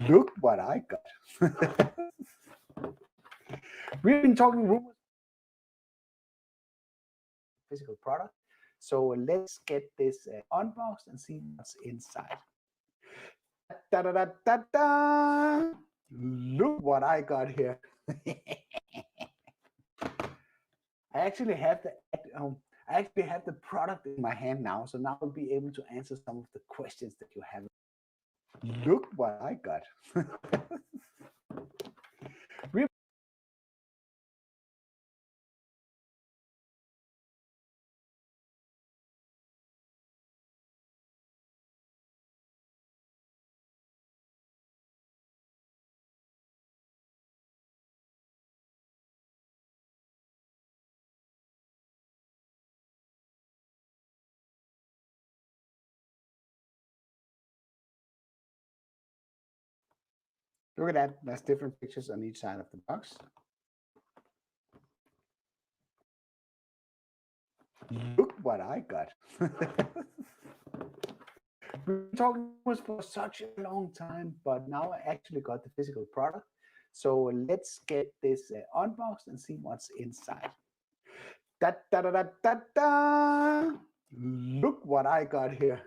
Look what I got. We've been talking rumors, physical product. So let's get this unboxed and see what's inside. Da, da, da, da, da. Look what I got here. I actually have the product in my hand now, so now I'll be able to answer some of the questions that you have. Look what I got. Look at that. There's different pictures on each side of the box. Look what I got. We've been talking was for such a long time, but now I actually got the physical product. So let's get this unboxed and see what's inside. Da, da, da, da, da, da. Look what I got here.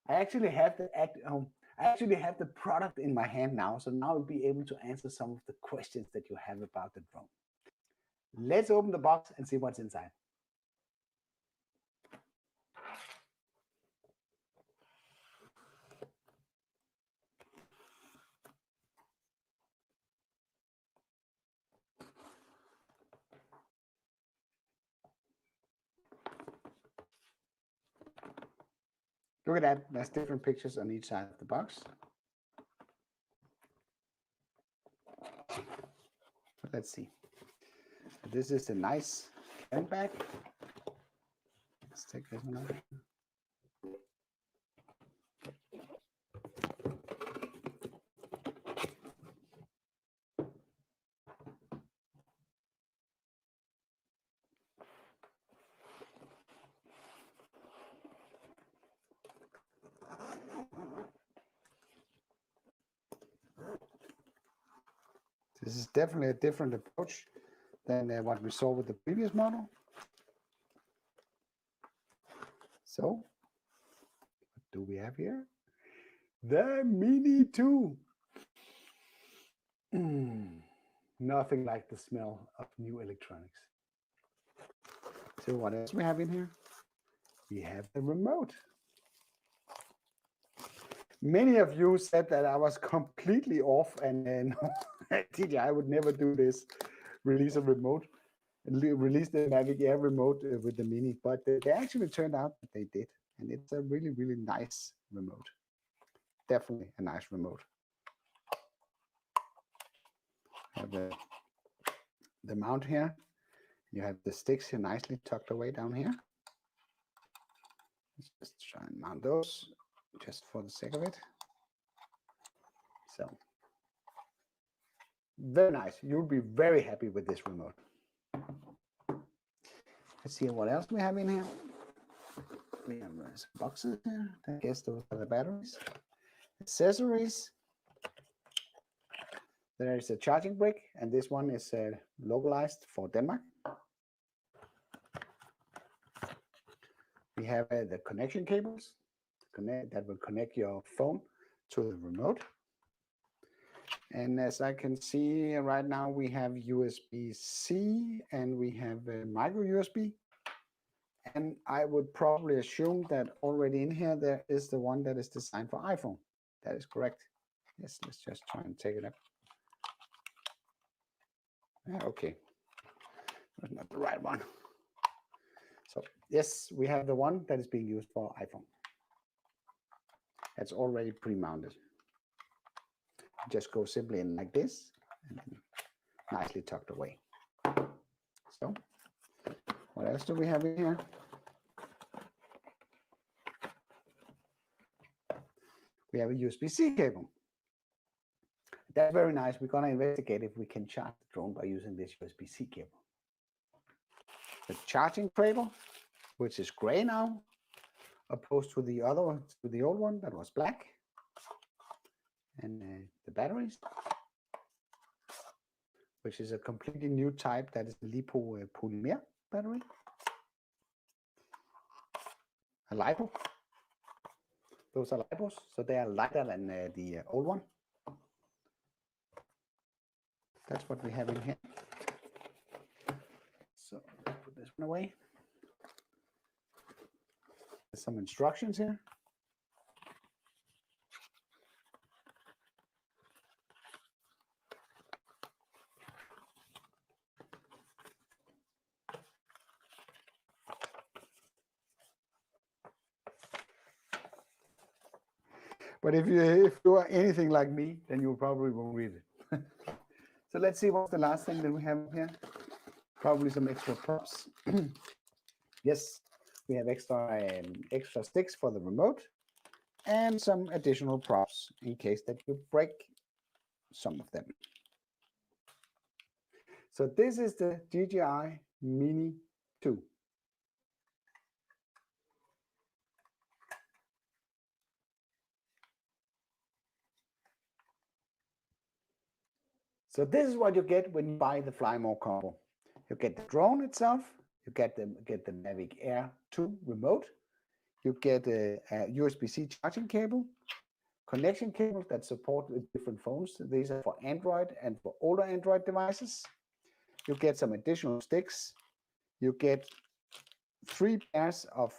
I actually have the product in my hand now, so now I'll be able to answer some of the questions that you have about the drone. Let's open the box and see what's inside. Look at that. There's different pictures on each side of the box. Let's see. This is a nice carry bag. Let's take this one out. This is definitely a different approach than what we saw with the previous model. So, what do we have here? The Mini 2. Nothing like the smell of new electronics. So what else we have in here? We have the remote. Many of you said that I was completely off and DJI would never do this, release a remote, release the Mavic Air remote with the Mini, but they actually turned out that they did. And it's a really, really nice remote. Definitely a nice remote. Have the mount here. You have the sticks here nicely tucked away down here. Let's just try and mount those just for the sake of it. So, very nice. You'll be very happy with this remote. Let's see what else we have in here. We have some boxes here. I guess those are the batteries. Accessories. There is a charging brick, and this one is localized for Denmark. We have the connection cables that will connect your phone to the remote. And as I can see right now, we have USB-C and we have micro USB. And I would probably assume that already in here, there is the one that is designed for iPhone. That is correct. Yes, let's just try and take it up. Okay, that's not the right one. So yes, we have the one that is being used for iPhone. That's already pre-mounted. Just go simply in like this and then nicely tucked away. So what else do we have in here? We have a USB-C cable. That's very nice. We're going to investigate if we can charge the drone by using this USB-C cable. The charging cradle, which is gray now, opposed to the other one, to the old one that was black. And the batteries, which is a completely new type, that is the lipo polymer battery. A lipo. Those are lipos, so they are lighter than the old one. That's what we have in here. So put this one away. There's some instructions here. But if you are anything like me, then you probably won't read it. So let's see what's the last thing that we have here. Probably some extra props. Yes, we have extra sticks for the remote and some additional props in case that you break some of them. So this is the DJI Mini 2. So this is what you get when you buy the Fly More combo. You get the drone itself, you get the Mavic Air 2 remote, you get a USB-C charging cable, connection cables that support different phones. These are for Android and for older Android devices. You get some additional sticks. You get 3 pairs of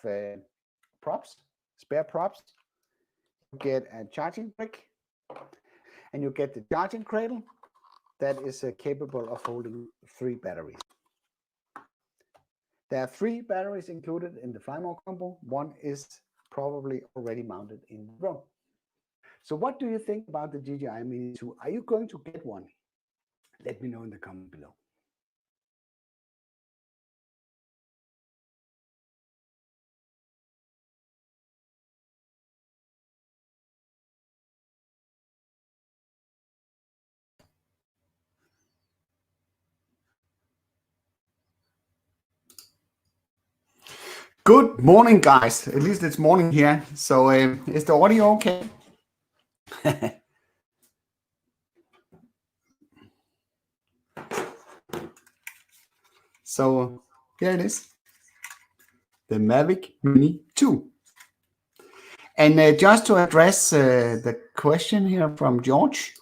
props, spare props. You get a charging brick, and you get the charging cradle that is capable of holding 3 batteries. There are 3 batteries included in the Fly More combo. One is probably already mounted in the drone. So what do you think about the DJI Mini 2? Are you going to get one? Let me know in the comment below. Good morning, guys. At least it's morning here. So is the audio okay? So here it is, the Mavic Mini 2. And just to address the question here from George.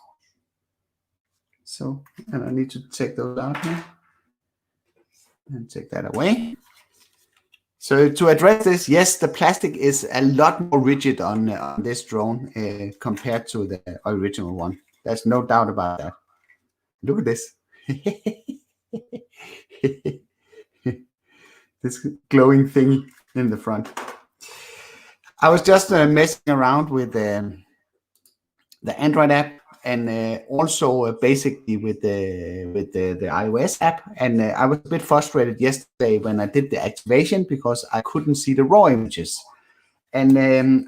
So, and I need to take those out here and take that away. So to address this, yes, the plastic is a lot more rigid on this drone compared to the original one. There's no doubt about that. Look at this. This glowing thing in the front. I was just messing around with the Android app and also basically with the iOS app, and I was a bit frustrated yesterday when I did the activation because I couldn't see the raw images. And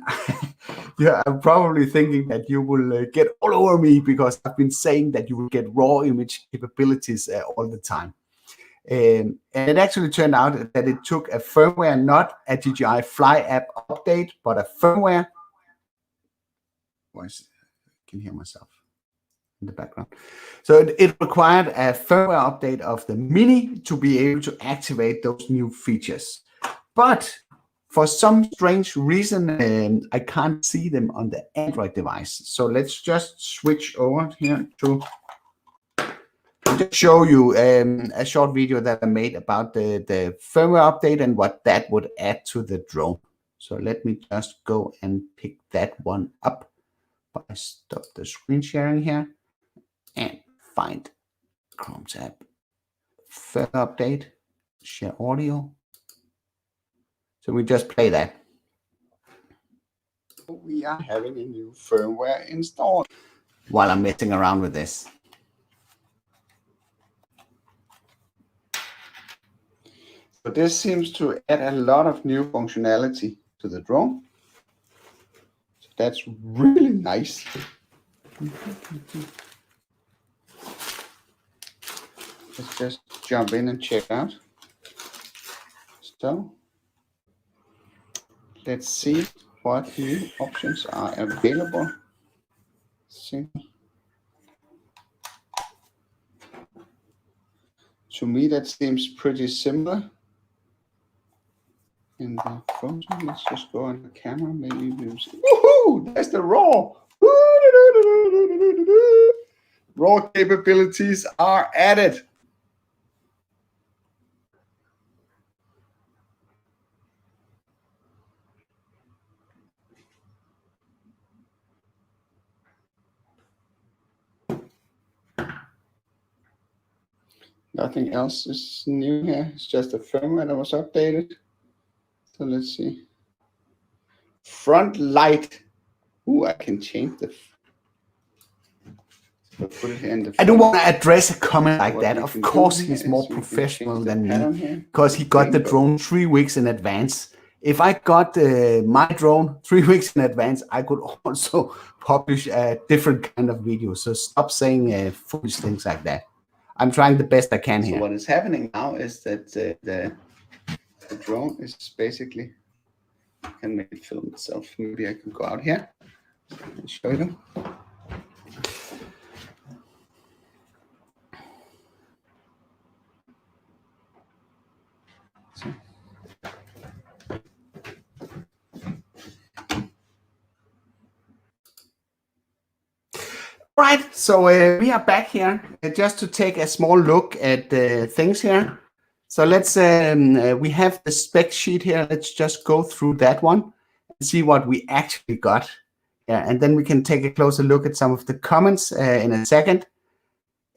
yeah, I'm probably thinking that you will get all over me because I've been saying that you will get raw image capabilities all the time. And it actually turned out that it took a firmware, not a DJI Fly app update, but a firmware. I can hear myself in the background. So it required a firmware update of the Mini to be able to activate those new features. But for some strange reason, I can't see them on the Android device. So let's just switch over here to just show you a short video that I made about the firmware update and what that would add to the drone. So let me just go and pick that one up. I stop the screen sharing here and find Chrome tab. Firmware update, share audio. So we just play that. We are having a new firmware installed while I'm messing around with this. So this seems to add a lot of new functionality to the drone. So that's really nice. Let's just jump in and check out. So Let's see what new options are available. See. To me, that seems pretty similar. In the photo, let's just go on the camera. Maybe we'll see. Woohoo! That's the raw. Raw capabilities are added. Nothing else is new here. It's just the firmware that was updated. So let's see. Front light. Ooh, I can change the. Put it here in the I don't want to address a comment like that. Of course, he's more professional than me because he got the drone 3 weeks in advance. If I got my drone 3 weeks in advance, I could also publish a different kind of video. So stop saying foolish things like that. I'm trying the best I can here. So what is happening now is that the drone is basically, can make it film itself. Maybe I can go out here and show you. So. Right, so we are back here just to take a small look at things here. So let's, we have the spec sheet here. Let's just go through that one and see what we actually got. Yeah, and then we can take a closer look at some of the comments in a second.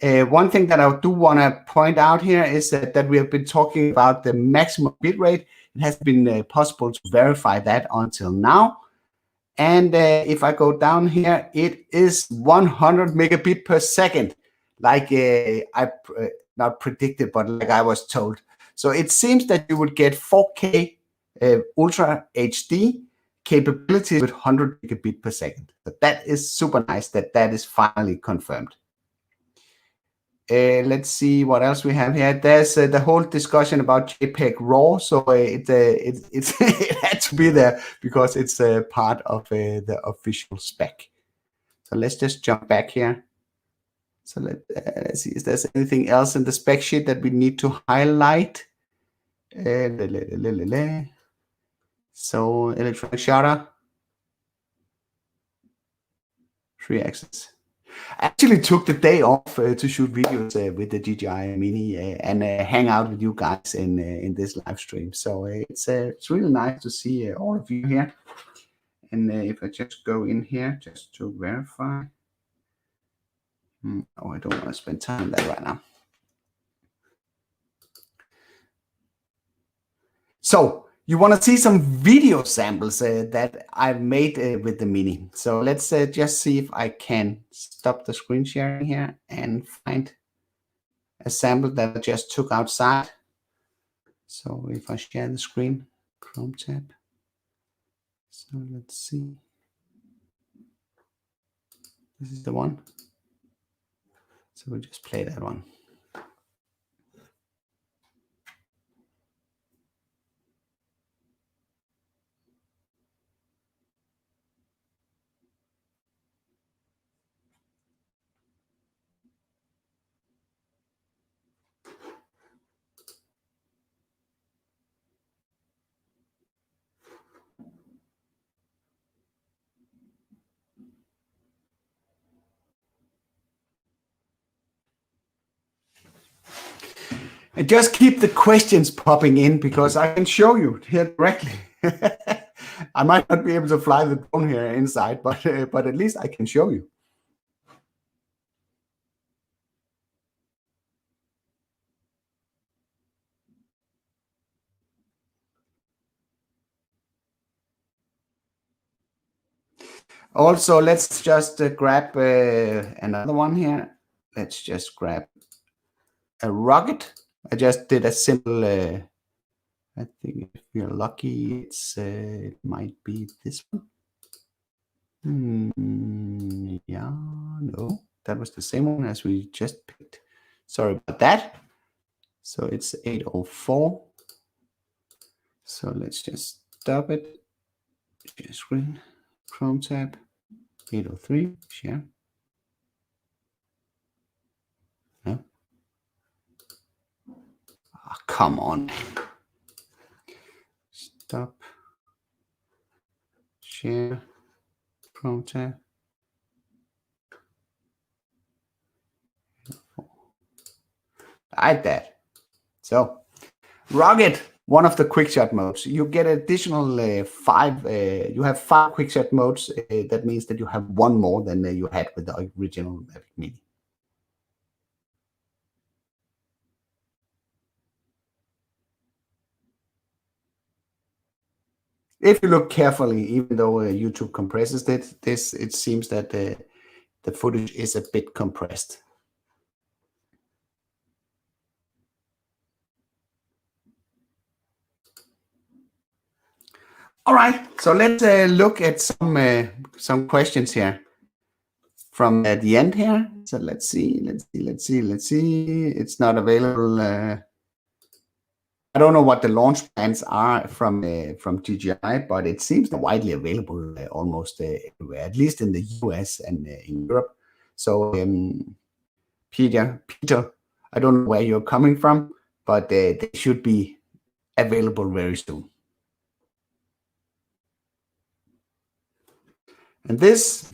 One thing that I do want to point out here is that we have been talking about the maximum bitrate. It has been possible to verify that until now. And if I go down here, it is 100 megabit per second, like I not predicted, but like I was told. So it seems that you would get 4K Ultra HD capability with 100 megabit per second. But that is super nice that that is finally confirmed. Let's see what else we have here. There's the whole discussion about JPEG RAW, so it had to be there because it's part of the official spec. So let's just jump back here. So let's see, is there anything else in the spec sheet that we need to highlight? So electronic shutter, 3-axis. I actually took the day off to shoot videos with the DJI Mini and hang out with you guys in this live stream. So it's really nice to see all of you here. And if I just go in here just to verify. Oh, I don't want to spend time on that right now. So you want to see some video samples that I've made with the Mini. So let's just see if I can stop the screen sharing here and find a sample that I just took outside. So if I share the screen, Chrome tab. So let's see. This is the one. So we'll just play that one. And just keep the questions popping in because I can show you here directly. I might not be able to fly the drone here inside, but at least I can show you. Also, let's just grab another one here. Let's just grab a rocket. I just did a simple, I think if we're lucky, it might be this one. Yeah, no, that was the same one as we just picked. Sorry about that. So it's 804. So let's just stop it Share screen, Chrome tab, 803, share. No. Oh, come on. Stop. Share, Chrome tab. Like that. So, Rocket, one of the quick shot modes. You get additional 5. You have 5 quick shot modes. That means that you have one more than you had with the original Mavic Mini. If you look carefully, even though YouTube compresses it, it seems that the footage is a bit compressed. All right, so let's look at some questions here from the end here. So let's see. It's not available. I don't know what the launch plans are from DJI, but it seems widely available almost everywhere, at least in the US and in Europe. So Peter, I don't know where you're coming from, but they should be available very soon. And this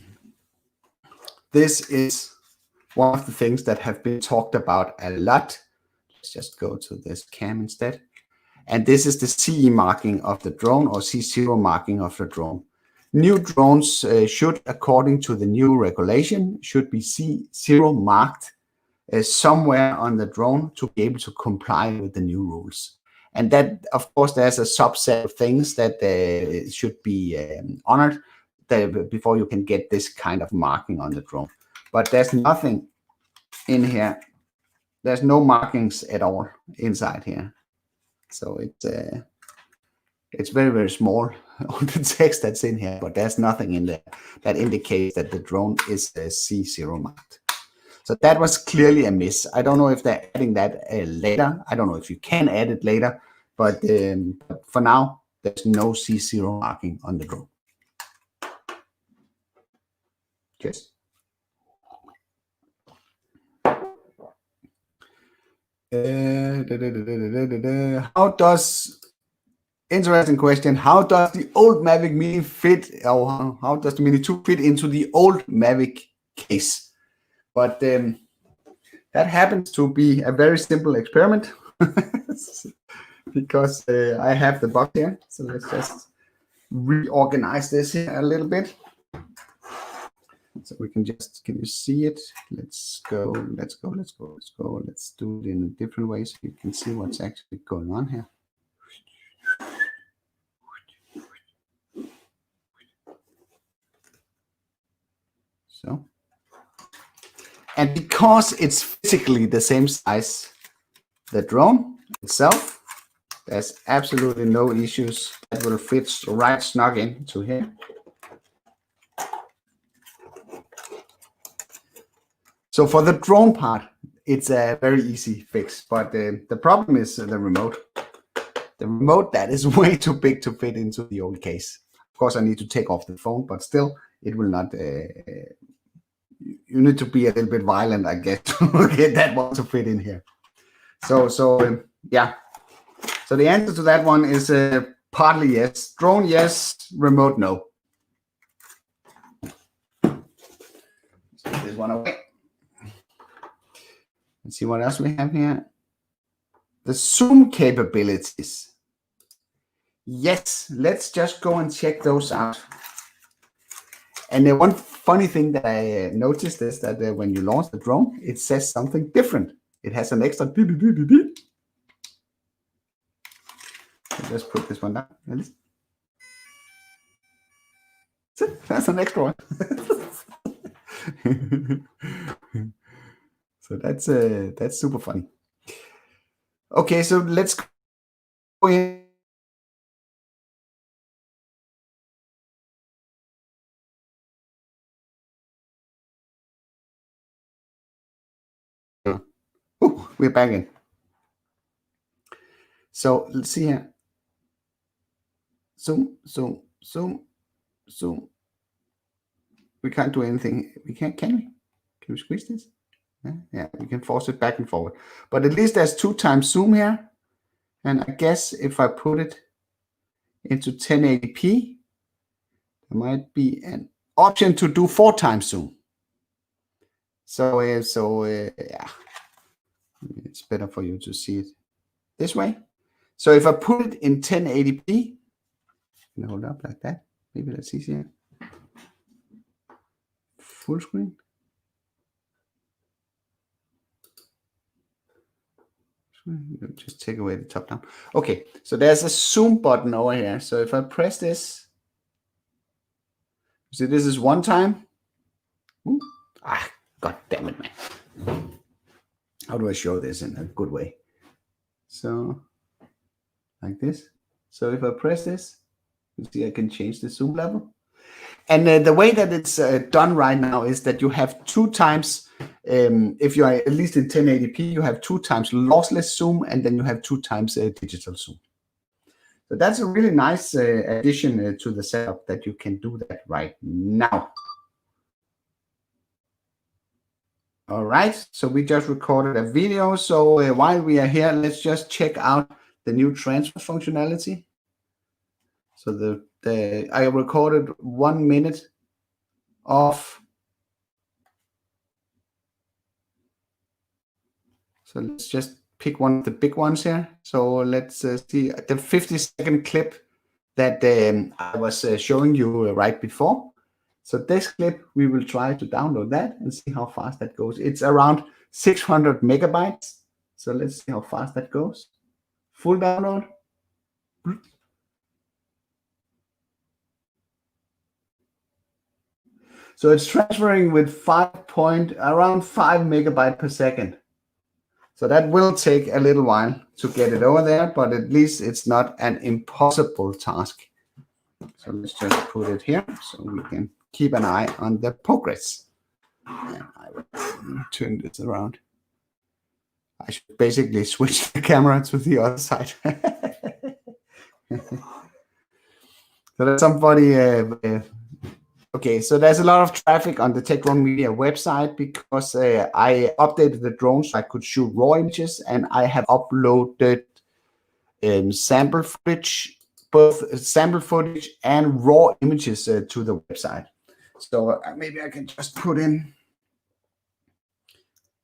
is one of the things that have been talked about a lot. Let's just go to this cam instead. And this is the CE marking of the drone, or C0 marking of the drone. New drones should, according to the new regulation, should be C0 marked somewhere on the drone to be able to comply with the new rules. And that, of course, there's a subset of things that should be honored before you can get this kind of marking on the drone. But there's nothing in here. There's no markings at all inside here. So it's very, very small on the text that's in here, but there's nothing in there that indicates that the drone is C0 marked. So that was clearly a miss. I don't know if they're adding that later. I don't know if you can add it later, but for now, there's no C0 marking on the drone. Yes. How does, interesting question, how does the old Mavic Mini fit, or how does the Mini 2 fit into the old Mavic case? But that happens to be a very simple experiment because I have the box here. So let's just reorganize this here a little bit. So we can just, can you see it? Let's go. Let's do it in a different way so you can see what's actually going on here. So, and because it's physically the same size, the drone itself, there's absolutely no issues. That will fit right snug into here. So for the drone part, it's a very easy fix, but the problem is the remote. The remote, that is way too big to fit into the old case. Of course, I need to take off the phone, but still, it will not. You need to be a little bit violent, I guess, to get that one to fit in here. So yeah. So the answer to that one is partly yes. Drone, yes. Remote, no. Let's take this one away. Let's see what else we have here. The zoom capabilities. Yes, let's just go and check those out. And the one funny thing that I noticed is that when you launch the drone, it says something different. It has an extra beep, beep, beep, beep, beep. Let's put this one down. That's an extra one. So that's super funny. Okay, so let's go in. Oh, we're back in. So let's see here. Zoom. zoom. We can't do anything. We can't, can we? Can we squeeze this? Yeah, we can force it back and forward. But at least there's 2 times zoom here. And I guess if I put it into 1080p, there might be an option to do 4 times zoom. So yeah, it's better for you to see it this way. So if I put it in 1080p, and hold up like that, maybe that's easier. Full screen. Just take away the top down. Okay, so there's a zoom button over here. So if I press this, see, this is 1 time. Ooh. Ah, god damn it, man. How do I show this in a good way? So, like this. So if I press this, you see I can change the zoom level. And the way that it's done right now is that you have 2 times, if you are at least in 1080p, you have 2 times lossless zoom, and then you have 2 times digital zoom. So that's a really nice addition to the setup, that you can do that right now. All right, so we just recorded a video. So while we are here, let's just check out the new transfer functionality. So I recorded 1 minute of. So let's just pick one of the big ones here. So let's see the 50-second clip that I was showing you right before. So this clip, we will try to download that and see how fast that goes. It's around 600 megabytes. So let's see how fast that goes. Full download. So it's transferring with around 5 megabytes per second. So that will take a little while to get it over there, but at least it's not an impossible task. So let's just put it here so we can keep an eye on the progress. And I will turn this around. I should basically switch the camera to the other side. So that's somebody. Okay, so there's a lot of traffic on the Tech1 Media website because I updated the drone so I could shoot raw images, and I have uploaded sample footage, both sample footage and raw images to the website. So maybe I can just put in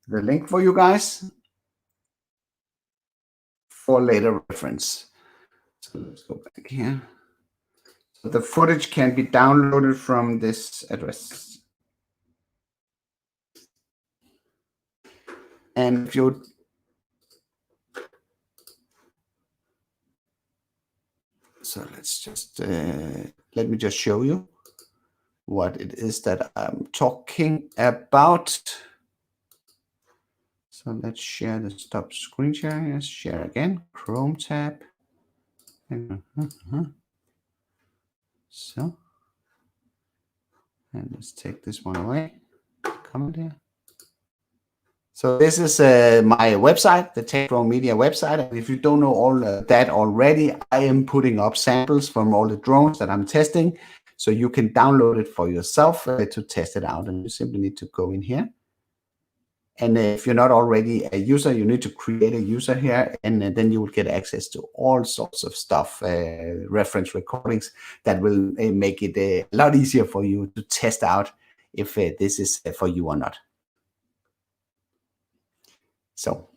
the link for you guys for later reference. So let's go back here. So the footage can be downloaded from this address. And if you so let's just let me just show you what it is that I'm talking about. So let's share the stop screen sharing. Let's share again. Chrome tab. So, and let's take this one away. Comment here. So this is my website, the Tech1 Media website. And if you don't know all that already, I am putting up samples from all the drones that I'm testing. So you can download it for yourself to test it out. And you simply need to go in here. And if you're not already a user, you need to create a user here, and then you will get access to all sorts of stuff, reference recordings that will make it a lot easier for you to test out if this is for you or not. So.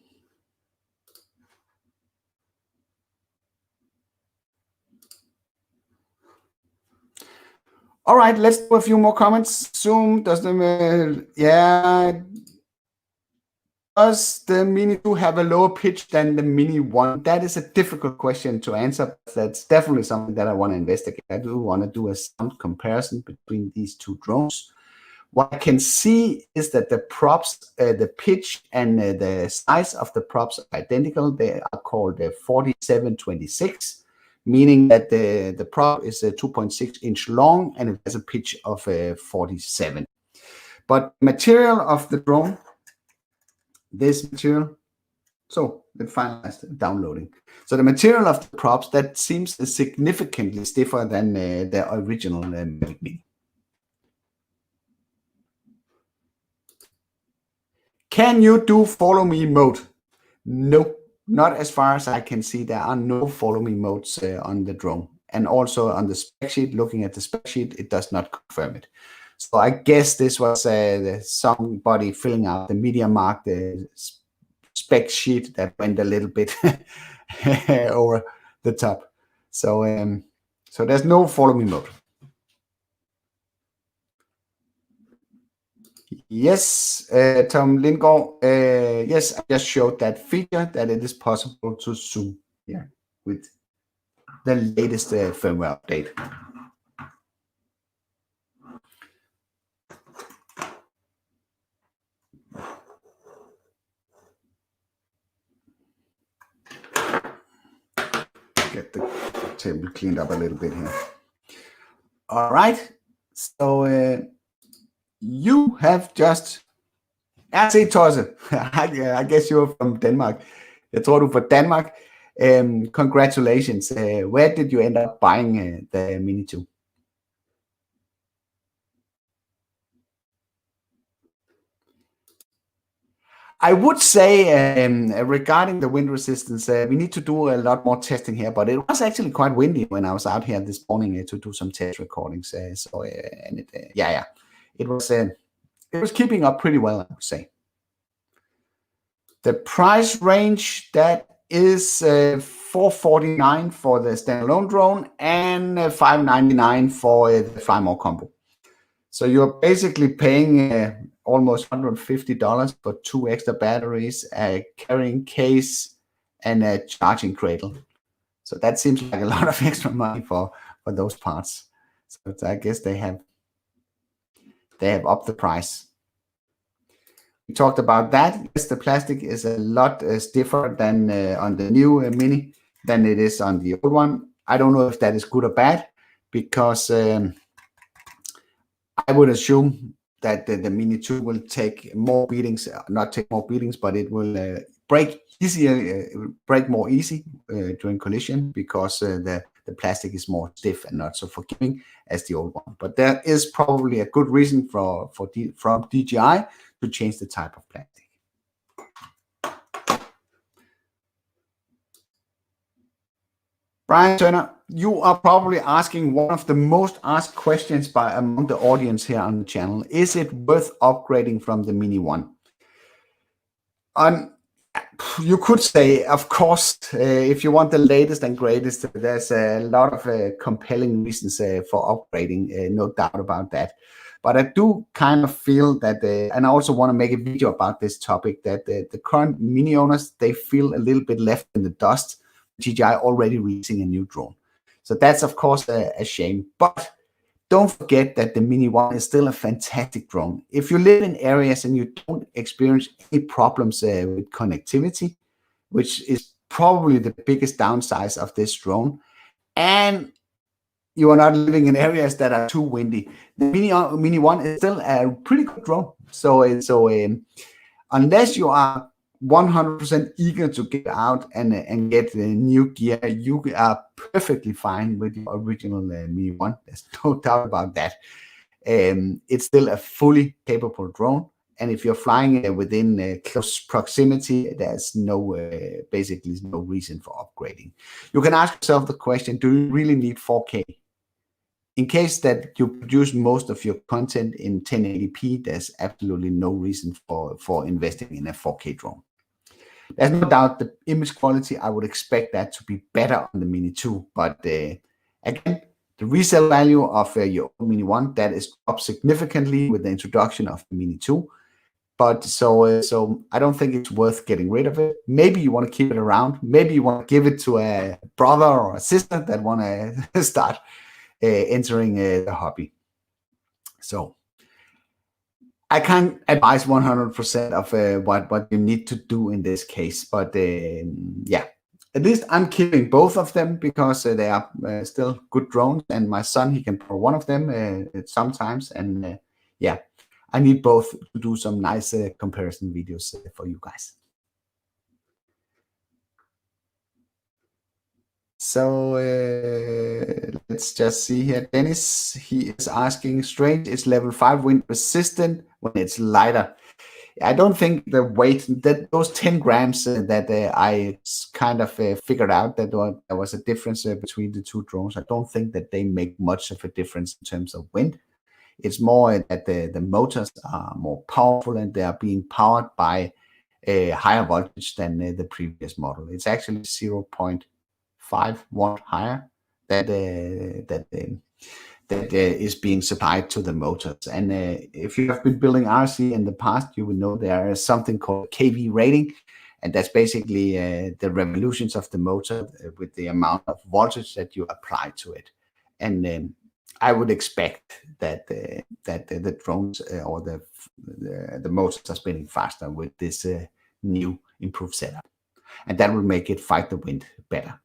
All right, let's do a few more comments. Zoom, does the, yeah. Does the Mini 2 have a lower pitch than the Mini 1? That is a difficult question to answer. That's definitely something that I want to investigate. I do want to do a sound comparison between these two drones. What I can see is that the props, the pitch and the size of the props are identical. They are called 4726, meaning that the prop is 2.6 inch long and it has a pitch of 47. But material of the drone, this material, So it finalized downloading. So the material of the props, that seems significantly stiffer than the original Mavic Mini. Can you do follow me mode? No, not as far as I can see. There are no follow me modes on the drone. And also on the spec sheet, looking at the spec sheet, it does not confirm it. So I guess this was somebody filling out the MediaMarkt spec sheet that went a little bit over the top. So so there's no follow me mode. Yes, Tom Lindgaard, yes, I just showed that feature that it is possible to zoom here with the latest firmware update. Get the table cleaned up a little bit here. All right, so you have just... se Tosse, I guess you're from Denmark. Jeg tror, du er fra Danmark. Congratulations. Where did you end up buying the Mini 2? I would say regarding the wind resistance, we need to do a lot more testing here, but it was actually quite windy when I was out here this morning to do some test recordings. It was keeping up pretty well, I would say. The price range, that is $449 for the standalone drone and $599 for the Fly More combo. So you're basically paying almost $150 for 2 extra batteries, a carrying case, and a charging cradle. So that seems like a lot of extra money for those parts. So I guess they have upped the price. We talked about that. Yes, the plastic is a lot stiffer than on the new Mini than it is on the old one. I don't know if that is good or bad, because I would assume that the Mini 2 will take more beatings, not take more beatings, but it will break more easy during collision, because the plastic is more stiff and not so forgiving as the old one. But there is probably a good reason from DJI to change the type of plastic. Byron Turner, you are probably asking one of the most asked questions among the audience here on the channel. Is it worth upgrading from the Mini 1? You could say, of course, if you want the latest and greatest, there's a lot of compelling reasons for upgrading, no doubt about that. But I do kind of feel that, and I also want to make a video about this topic, that the current Mini owners, they feel a little bit left in the dust. DJI already releasing a new drone. So that's, of course, a shame. But don't forget that the Mini 1 is still a fantastic drone. If you live in areas and you don't experience any problems with connectivity, which is probably the biggest downside of this drone, and you are not living in areas that are too windy, the Mini 1 is still a pretty good drone. So unless you are 100% eager to get out and get the new gear, you are perfectly fine with the original Mini 1. There's no doubt about that. It's still a fully capable drone, and if you're flying within close proximity, there's basically no reason for upgrading. You can ask yourself the question: do you really need 4K? In case that you produce most of your content in 1080p, there's absolutely no reason for investing in a 4K drone. There's no doubt the image quality, I would expect that to be better on the Mini 2. But again, the resale value of your Mini 1, that is up significantly with the introduction of the Mini 2. But so I don't think it's worth getting rid of it. Maybe you want to keep it around. Maybe you want to give it to a brother or a sister that want to start entering the hobby. So I can't advise 100% of what you need to do in this case, but yeah, at least I'm keeping both of them because they are still good drones, and my son, he can borrow one of them sometimes, and yeah, I need both to do some nice comparison videos for you guys. So let's just see here. Dennis, he is asking, strange, is level 5 wind resistant when it's lighter? I don't think the weight, that those 10 grams that I kind of figured out that there was a difference between the two drones. I don't think that they make much of a difference in terms of wind. It's more that the motors are more powerful and they are being powered by a higher voltage than the previous model. It's actually 0.5 watt higher that is being supplied to the motors. And if you have been building RC in the past, you will know there is something called kV rating, and that's basically the revolutions of the motor with the amount of voltage that you apply to it. And I would expect that the drones or the motors are spinning faster with this new improved setup, and that will make it fight the wind better.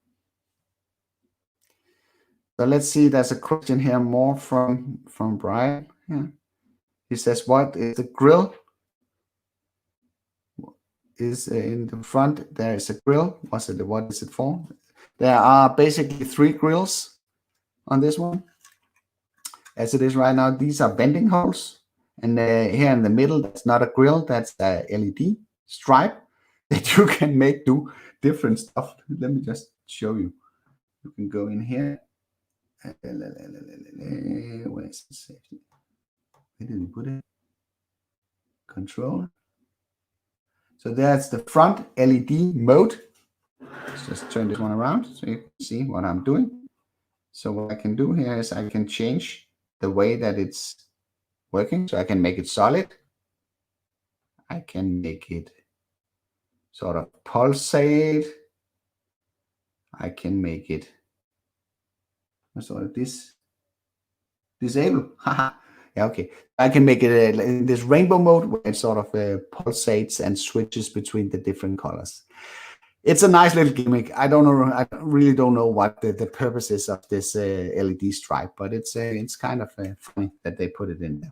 So let's see, there's a question here more from Brian. Yeah. He says, what is the grill? Is in the front, there is a grill. What is it for? There are basically 3 grills on this one. As it is right now, these are bending holes. And here in the middle, that's not a grill, that's a LED stripe that you can make do different stuff. Let me just show you. You can go in here. Where's the safety? Where did we put it? Control. So that's the front LED mode. Let's just turn this one around so you can see what I'm doing. So what I can do here is I can change the way that it's working. So I can make it solid. I can make it sort of pulsate. I can make it sort of disable. Yeah, okay. I can make it in this rainbow mode where it sort of pulsates and switches between the different colors. It's a nice little gimmick. I don't know. I really don't know what the purpose is of this LED stripe, but it's kind of funny that they put it in there.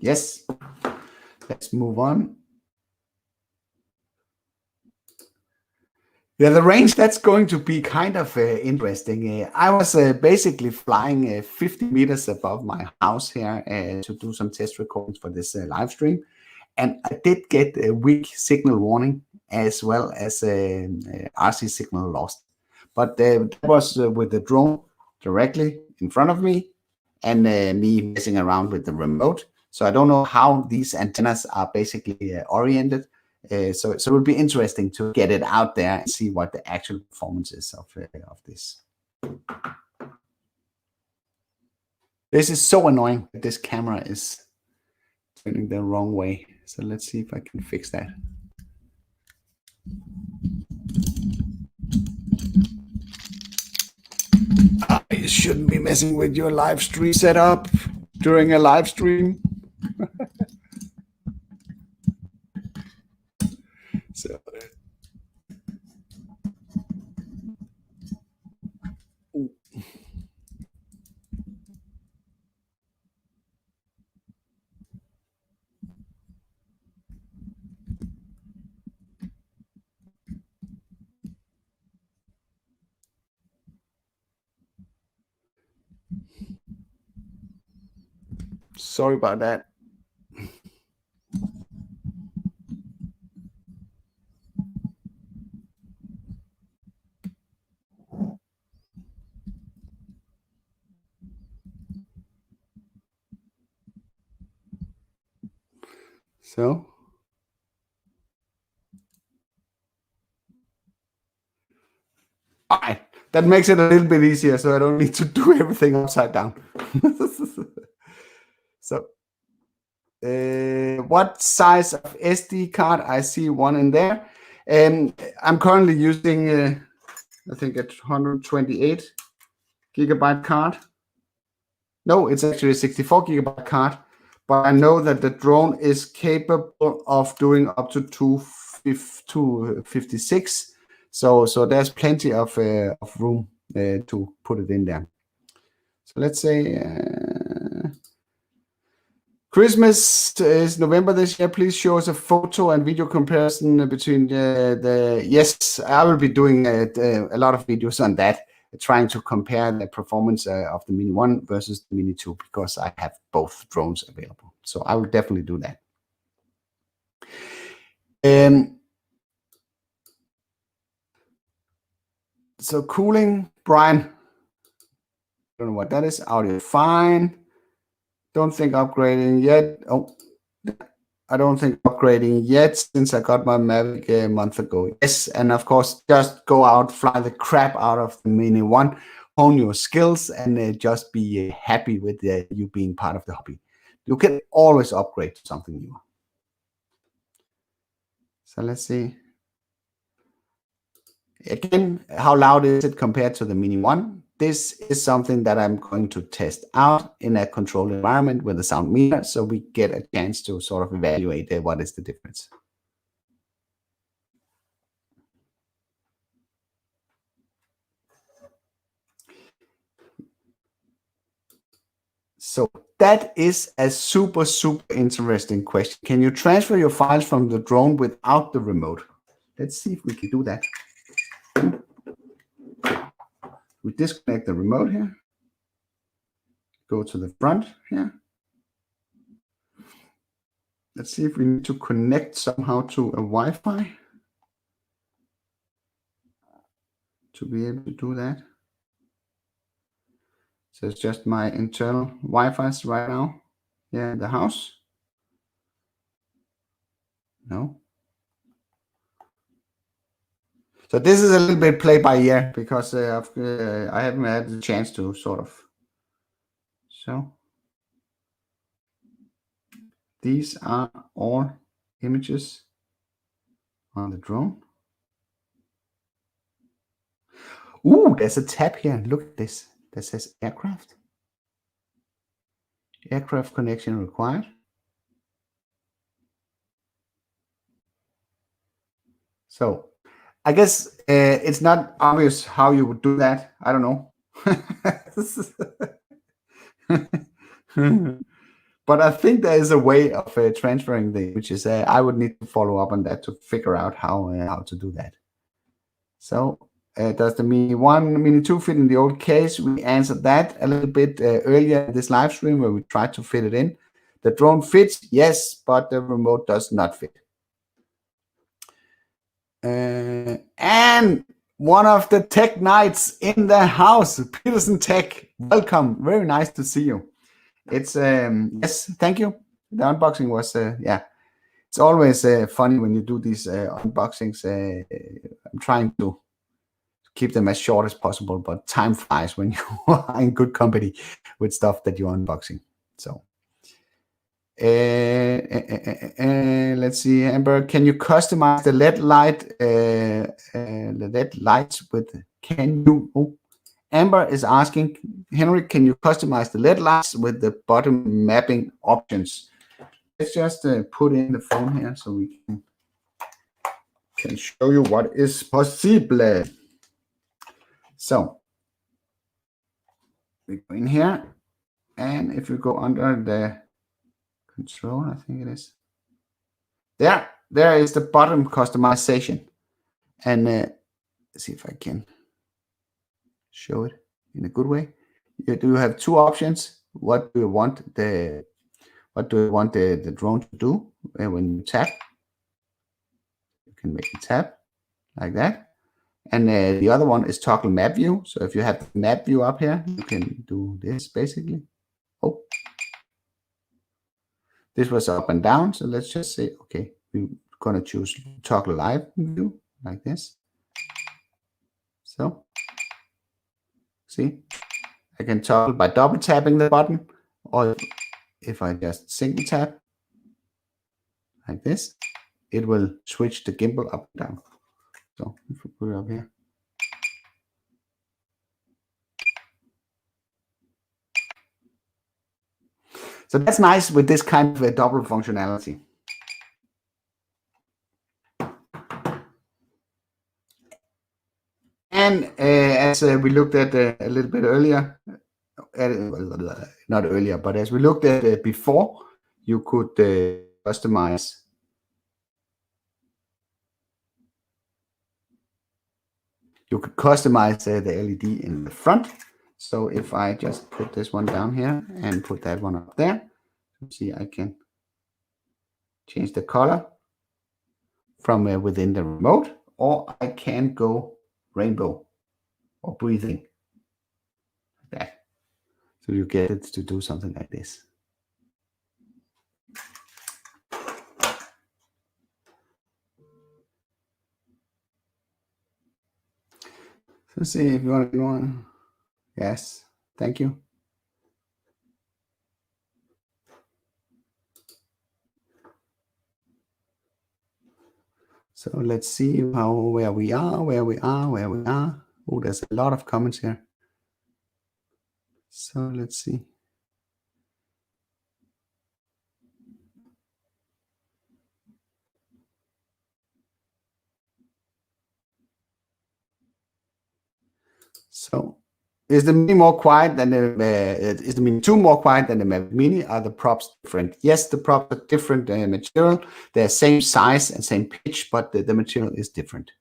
Yes, let's move on. Yeah, the range, that's going to be kind of interesting. I was basically flying 50 meters above my house here to do some test recordings for this live stream. And I did get a weak signal warning as well as RC signal lost. But that was with the drone directly in front of me and me messing around with the remote. So I don't know how these antennas are basically oriented. So it will be interesting to get it out there and see what the actual performance is of this. This is so annoying that this camera is turning the wrong way. So let's see if I can fix that. You shouldn't be messing with your live stream setup during a live stream. So, sorry about that. So, all right, that makes it a little bit easier, so I don't need to do everything upside down. So, what size of SD card? I see one in there. I'm currently using, I think, a 128 gigabyte card. No, it's actually a 64 gigabyte card. But I know that the drone is capable of doing up to 256. So there's plenty of room to put it in there. So let's say Christmas is November this year. Please show us a photo and video comparison between the. Yes, I will be doing a lot of videos on that, trying to compare the performance of the Mini 1 versus the Mini 2, because I have both drones available. So I will definitely do that. So cooling, Brian. Don't know what that is. Audio fine. Don't think upgrading yet. Oh, I don't think upgrading yet since I got my Mavic a month ago. Yes, and of course, just go out, fly the crap out of the Mini 1, hone your skills, and just be happy with you being part of the hobby. You can always upgrade to something new. So let's see. Again, how loud is it compared to the Mini 1? This is something that I'm going to test out in a controlled environment with a sound meter, so we get a chance to sort of evaluate what is the difference. So that is a super interesting question. Can you transfer your files from the drone without the remote? Let's see if we can do that. We disconnect the remote here. Go to the front here. Let's see if we need to connect somehow to a Wi-Fi to be able to do that. So it's just my internal Wi-Fi's right now here in the house. No. So this is a little bit play by ear because I haven't had the chance to sort of. So these are all images on the drone. Ooh, there's a tab here. Look at this. That says aircraft. Aircraft connection required. So I guess it's not obvious how you would do that. I don't know. But I think there is a way of transferring the images. I would need to follow up on that to figure out how to do that. So does the Mini 1, Mini 2 fit in the old case? We answered that a little bit earlier in this live stream where we tried to fit it in. The drone fits, yes, but the remote does not fit. And one of the tech knights in the house, Peterson Tech, welcome. Very nice to see you. It's yes, thank you. The unboxing was yeah. It's always funny when you do these unboxings. I'm trying to keep them as short as possible, but time flies when you are in good company with stuff that you're unboxing. So let's see, Amber, can you customize the LED light, the LED lights with? Can you? Oh, Amber is asking, Henrik, can you customize the LED lights with the bottom mapping options? Let's just put in the phone here so we can show you what is possible. So we go in here, and if you go under the control, I think it is. There is the bottom customization. And let's see if I can show it in a good way. You do have two options. What do you want the drone to do when you tap? You can make a tap like that. And the other one is toggle map view. So if you have the map view up here, you can do this basically. Oh, this was up and down. So let's just say, okay, we're going to choose toggle live view like this. So see, I can toggle by double tapping the button, or if I just single tap like this, it will switch the gimbal up and down. So if we put it up here. So that's nice with this kind of a double functionality. can, as we looked at a little bit earlier, not earlier, but as we looked at before, you could customize. You could customize the LED in the front. So if I just put this one down here and put that one up there, see, I can change the color from within the remote, or I can go rainbow or breathing. Like that. So you get it to do something like this. So see if you want to go on. Yes, thank you. So let's see where we are. Oh, there's a lot of comments here. So let's see. So is the Mini more quiet than the is the Mini 2 more quiet than the Mavic Mini? Are the props different? Yes, the props are different material. They're same size and same pitch, but the material is different.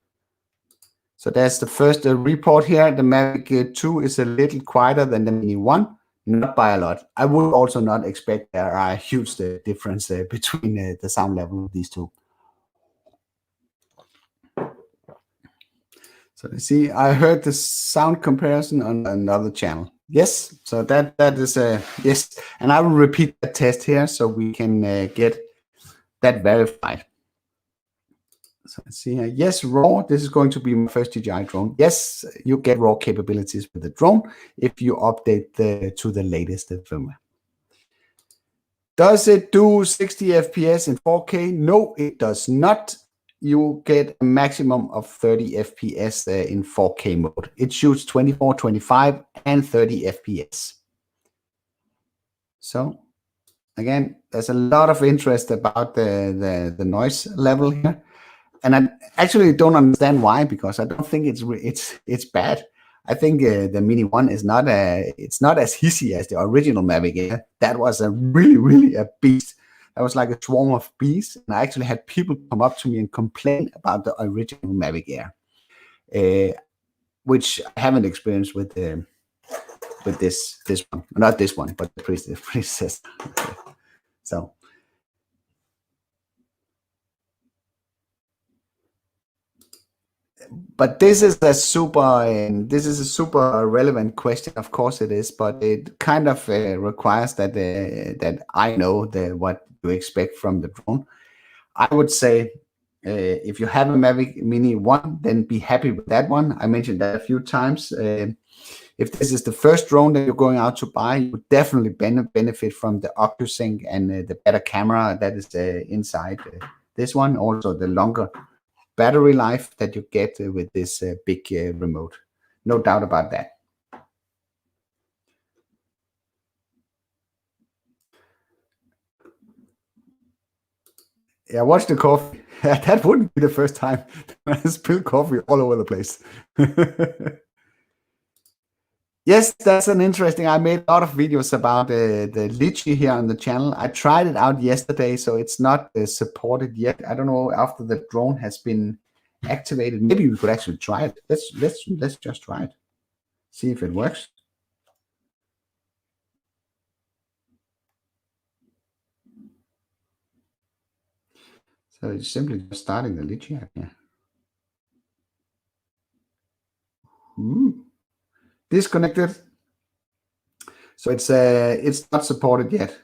So that's the first report here. The Mavic 2 is a little quieter than the Mini 1, not by a lot. I would also not expect there are a huge difference between the sound level of these two. So you see, I heard the sound comparison on another channel. Yes, so that is yes, and I will repeat that test here so we can get that verified. So let's see here. Yes, RAW. This is going to be my first DJI drone. Yes, you get RAW capabilities with the drone if you update to the latest firmware. Does it do 60 FPS in 4K? No, it does not. You get a maximum of 30 FPS in 4K mode. It shoots 24, 25, and 30 FPS. So again, there's a lot of interest about the noise level here. And I actually don't understand why, because I don't think it's bad. I think the Mini 1 is not it's not as hissy as the original Mavic Air. That was really a beast. That was like a swarm of bees. And I actually had people come up to me and complain about the original Mavic Air, which I haven't experienced with this one. Not this one, but the predecessor. So. But this is a super relevant question. Of course it is, but it kind of requires that that I know what you expect from the drone. I would say if you have a Mavic Mini 1, then be happy with that one. I mentioned that a few times. If this is the first drone that you're going out to buy, you would definitely benefit from the OcuSync and the better camera that is inside this one. Also the longer battery life that you get with this big remote. No doubt about that. Yeah, watch the coffee. That wouldn't be the first time I spill coffee all over the place. Yes, that's an interesting. I made a lot of videos about the Litchi here on the channel. I tried it out yesterday, so it's not supported yet. I don't know after the drone has been activated. Maybe we could actually try it. Let's just try it. See if it works. So it's simply just starting the Litchi app here. Disconnected. So it's not supported yet.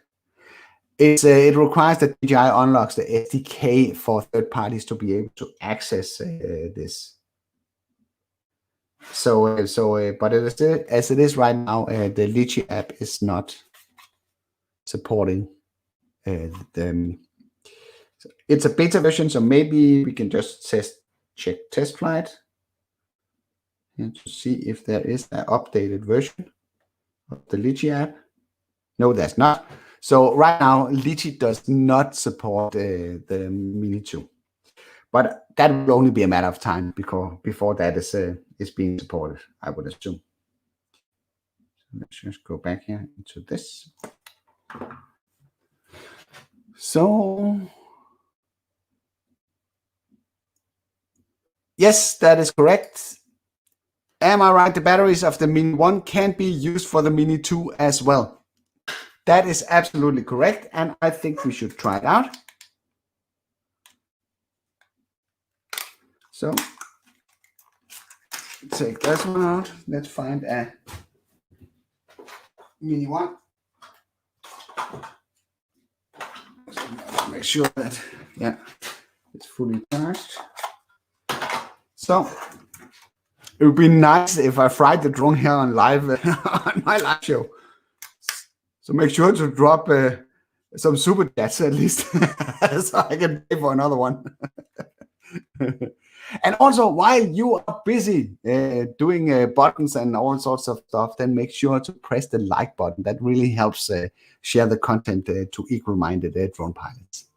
It requires that DJI unlocks the SDK for third parties to be able to access this. But as it is right now, the Litchi app is not supporting the. So it's a beta version, so maybe we can just check test flight and to see if there is an updated version of the Litchi app. No, there's not. So right now, Litchi does not support the Mini 2. But that will only be a matter of time before that is is being supported, I would assume. Let's just go back here into this. So, yes, that is correct. Am I right? The batteries of the Mini 1 can be used for the Mini 2 as well. That is absolutely correct, and I think we should try it out. So, take this one out. Let's find a Mini 1. Make sure that, yeah, it's fully charged. So, it would be nice if I fried the drone here on live on my live show. So make sure to drop some super chats at least, so I can pay for another one. And also, while you are busy doing buttons and all sorts of stuff, then make sure to press the like button. That really helps share the content to equal-minded drone pilots.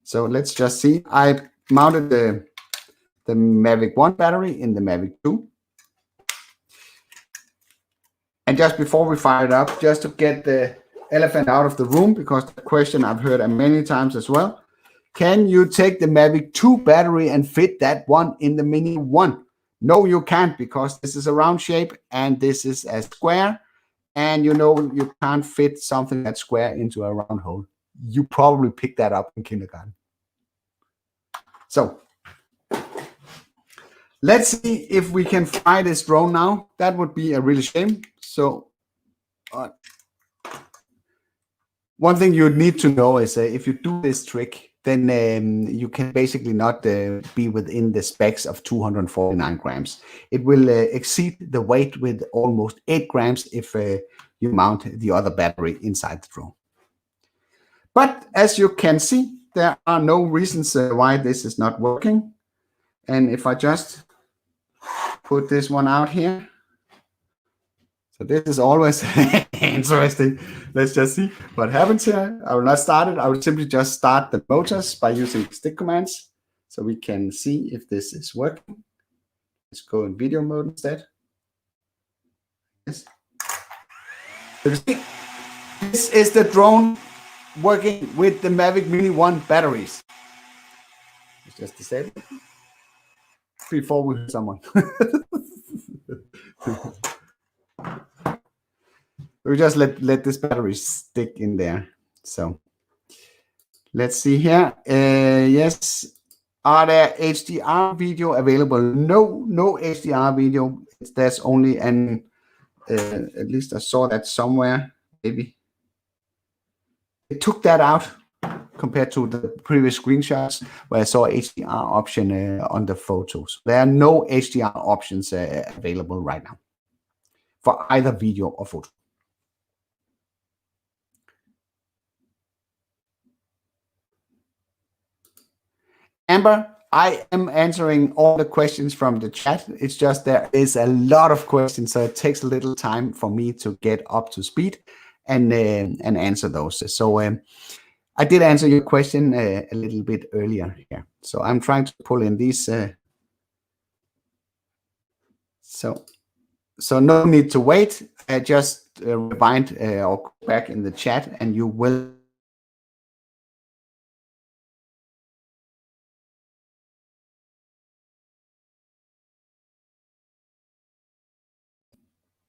So let's just see. I mounted the Mavic 1 battery in the Mavic 2. And just before we fire it up, just to get the elephant out of the room, because the question I've heard many times as well, can you take the Mavic 2 battery and fit that one in the Mini 1? No, you can't, because this is a round shape and this is a square. And you know you can't fit something that's square into a round hole. You probably picked that up in kindergarten. So, let's see if we can fly this drone now. That would be a really shame. So, one thing you need to know is if you do this trick, then you can basically not be within the specs of 249 grams. It will exceed the weight with almost 8 grams if you mount the other battery inside the drone. But as you can see, there are no reasons why this is not working. And if I just put this one out here. So this is always interesting. Let's just see what happens here. I will not start it. I will simply just start the motors by using stick commands so we can see if this is working. Let's go in video mode instead. Yes. This is the drone working with the Mavic Mini 1 batteries. Let's just disable it before we hear someone. We just let this battery stick in there. So let's see here. Yes, are there HDR video available? No, no HDR video. There's only an at least I saw that somewhere. Maybe it took that out compared to the previous screenshots where I saw HDR option on the photos. There are no HDR options available right now for either video or photo. Amber, I am answering all the questions from the chat. It's just there is a lot of questions, so it takes a little time for me to get up to speed and answer those. So I did answer your question a little bit earlier here. So I'm trying to pull in these. So no need to wait. Just rewind or go back in the chat, and you will.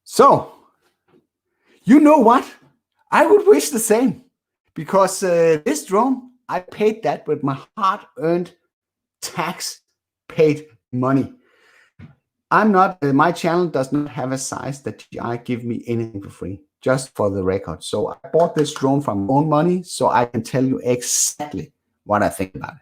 So, you know what? I would wish the same, because this drone, I paid that with my hard-earned, tax-paid money. I'm not, my channel does not have a size that DJI give me anything for free, just for the record. So I bought this drone from my own money, so I can tell you exactly what I think about it.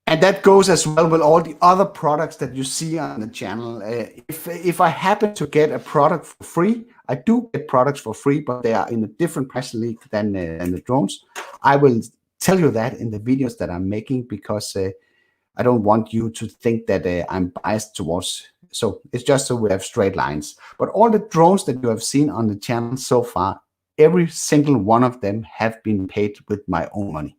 And that goes as well with all the other products that you see on the channel. If I happen to get a product for free, I do get products for free, but they are in a different price league than the drones. I will tell you that in the videos that I'm making, because I don't want you to think that I'm biased towards. So it's just so we have straight lines. But all the drones that you have seen on the channel so far, every single one of them have been paid with my own money.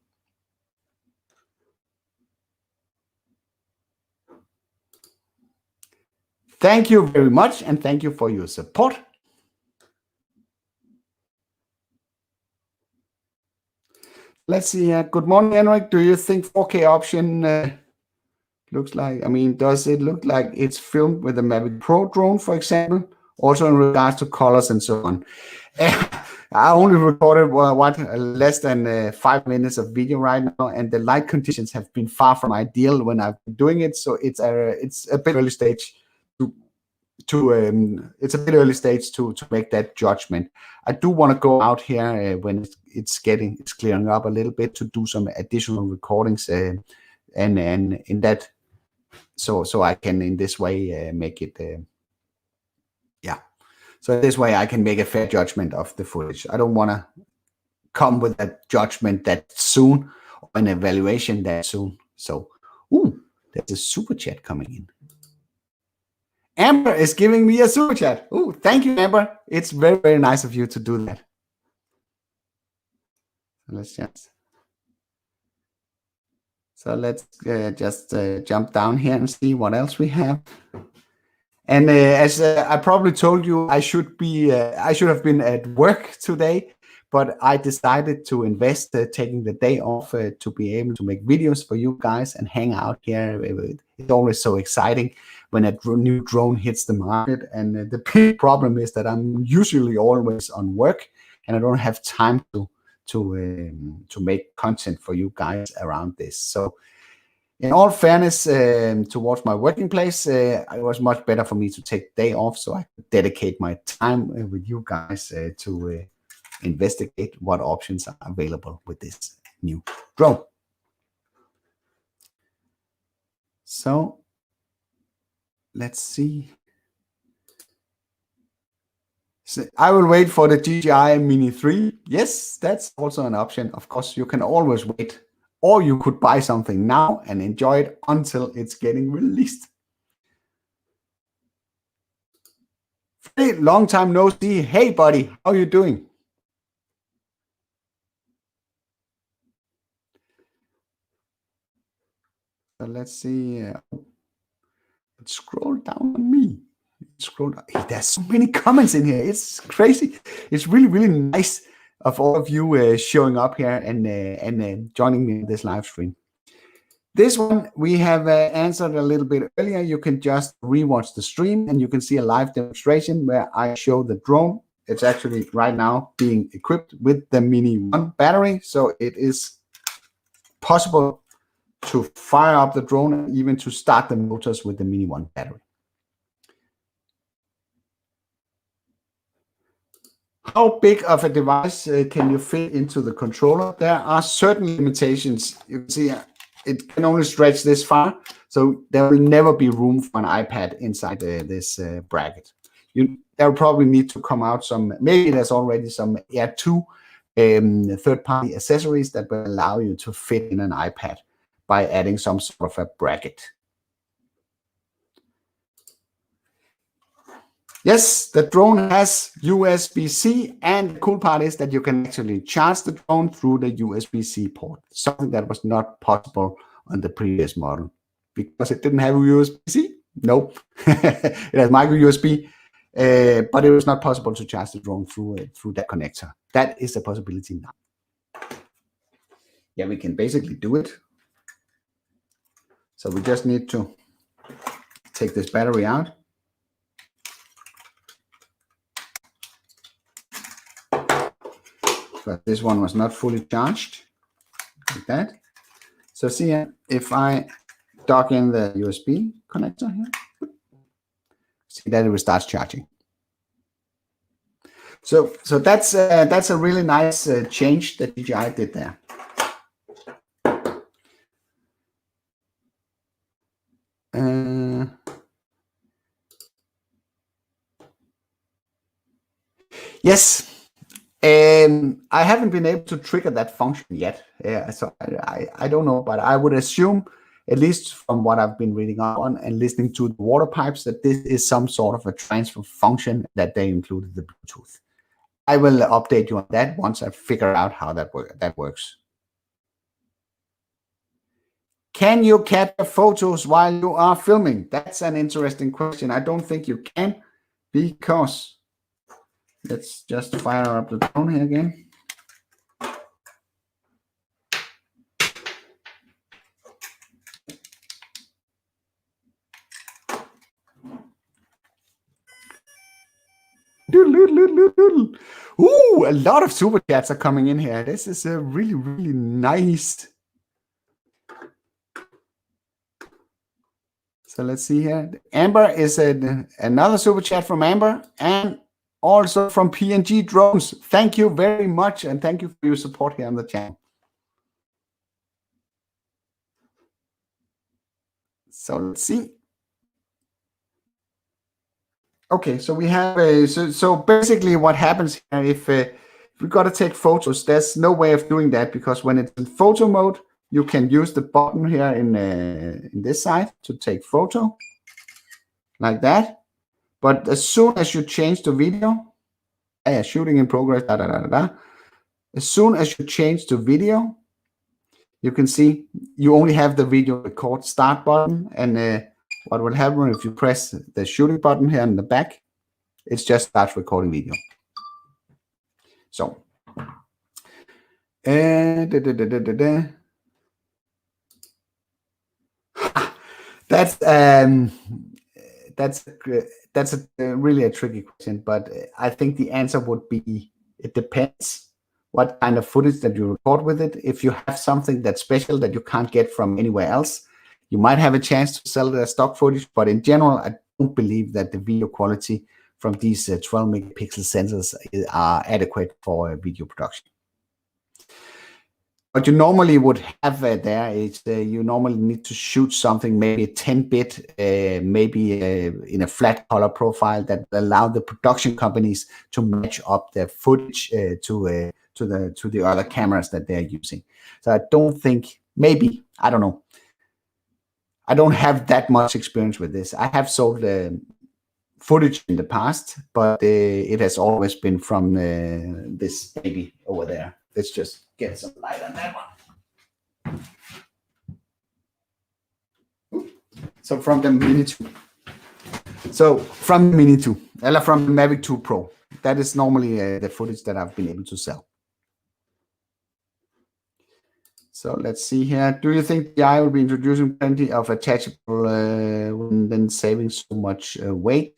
Thank you very much, and thank you for your support. Let's see here. Good morning, Henrik. Do you think 4K option looks like, I mean, does it look like it's filmed with the Mavic Pro drone, for example? Also in regards to colors and so on. I only recorded less than 5 minutes of video right now, and the light conditions have been far from ideal when I've been doing it. So it's a bit early stage to make that judgment. I do want to go out here when it's clearing up a little bit to do some additional recordings and in that, so I can in this way make it so this way I can make a fair judgment of the footage. I don't want to come with a judgment that soon or an evaluation that soon. So, there's a super chat coming in. Amber is giving me a super chat. Thank you, Amber. It's very, very nice of you to do that. Let's just jump down here and see what else we have. And as I probably told you, I should have been at work today, but I decided to invest taking the day off to be able to make videos for you guys and hang out here. It's always so exciting when a new drone hits the market. And the big problem is that I'm usually always on work, and I don't have time to make content for you guys around this. So in all fairness, towards my working place, it was much better for me to take the day off so I could dedicate my time with you guys to investigate what options are available with this new drone. So let's see. So I will wait for the DJI Mini 3. Yes, that's also an option. Of course, you can always wait. Or you could buy something now and enjoy it until it's getting released. Hey, long time no see. Hey, buddy, how are you doing? So let's see. Let's scroll down on me. Scroll down. Hey, there's so many comments in here. It's crazy. It's really, really nice of all of you showing up here and joining me in this live stream. This one we have answered a little bit earlier. You can just rewatch the stream and you can see a live demonstration where I show the drone. It's actually right now being equipped with the Mini 1 battery. So it is possible to fire up the drone and even to start the motors with the Mini 1 battery. How big of a device can you fit into the controller? There are certain limitations. You can see it can only stretch this far, so there will never be room for an iPad inside this bracket. There will probably need to come out some, maybe there's already some Air 2 third-party accessories that will allow you to fit in an iPad by adding some sort of a bracket. Yes, the drone has USB-C, and the cool part is that you can actually charge the drone through the USB-C port, something that was not possible on the previous model because it didn't have USB-C. Nope, it has micro USB, but it was not possible to charge the drone through that connector. That is a possibility now. Yeah, we can basically do it. So we just need to take this battery out. But this one was not fully charged, like that. So see, if I dock in the USB connector here, see that it will start charging. So that's a really nice change that DJI did there. Yes. I haven't been able to trigger that function yet. So I don't know, but I would assume, at least from what I've been reading up on and listening to the water pipes, that this is some sort of a transfer function that they included the Bluetooth. I will update you on that once I figure out how that works. Can you capture photos while you are filming? That's an interesting question. I don't think you can, because let's just fire up the drone here again. Ooh, a lot of super chats are coming in here. This is a really, really nice. So let's see here. Amber is another super chat from Amber, and also from PNG Drones. Thank you very much, and thank you for your support here on the channel. So let's see. Okay, so we have so basically what happens here, if we got to take photos, there's no way of doing that, because when it's in photo mode, you can use the button here in this side to take photo, like that. But as soon as you change to video, shooting in progress, as soon as you change to video, you can see you only have the video record start button, and what will happen if you press the shooting button here in the back, it just starts recording video. So that's really a tricky question, but I think the answer would be, it depends what kind of footage that you record with it. If you have something that's special that you can't get from anywhere else, you might have a chance to sell the stock footage, but in general, I don't believe that the video quality from these 12 megapixel sensors are adequate for video production. What you normally would have there is you normally need to shoot something, maybe 10-bit, maybe in a flat color profile that allow the production companies to match up their footage to the other cameras that they're using. So I don't think, maybe, I don't know. I don't have that much experience with this. I have sold footage in the past, but it has always been from this baby over there. Let's just get some light on that one. So from the Mini 2. So from the Mini 2, or from the Mavic 2 Pro, that is normally the footage that I've been able to sell. So let's see here. Do you think DJI will be introducing plenty of attachable and then saving so much weight?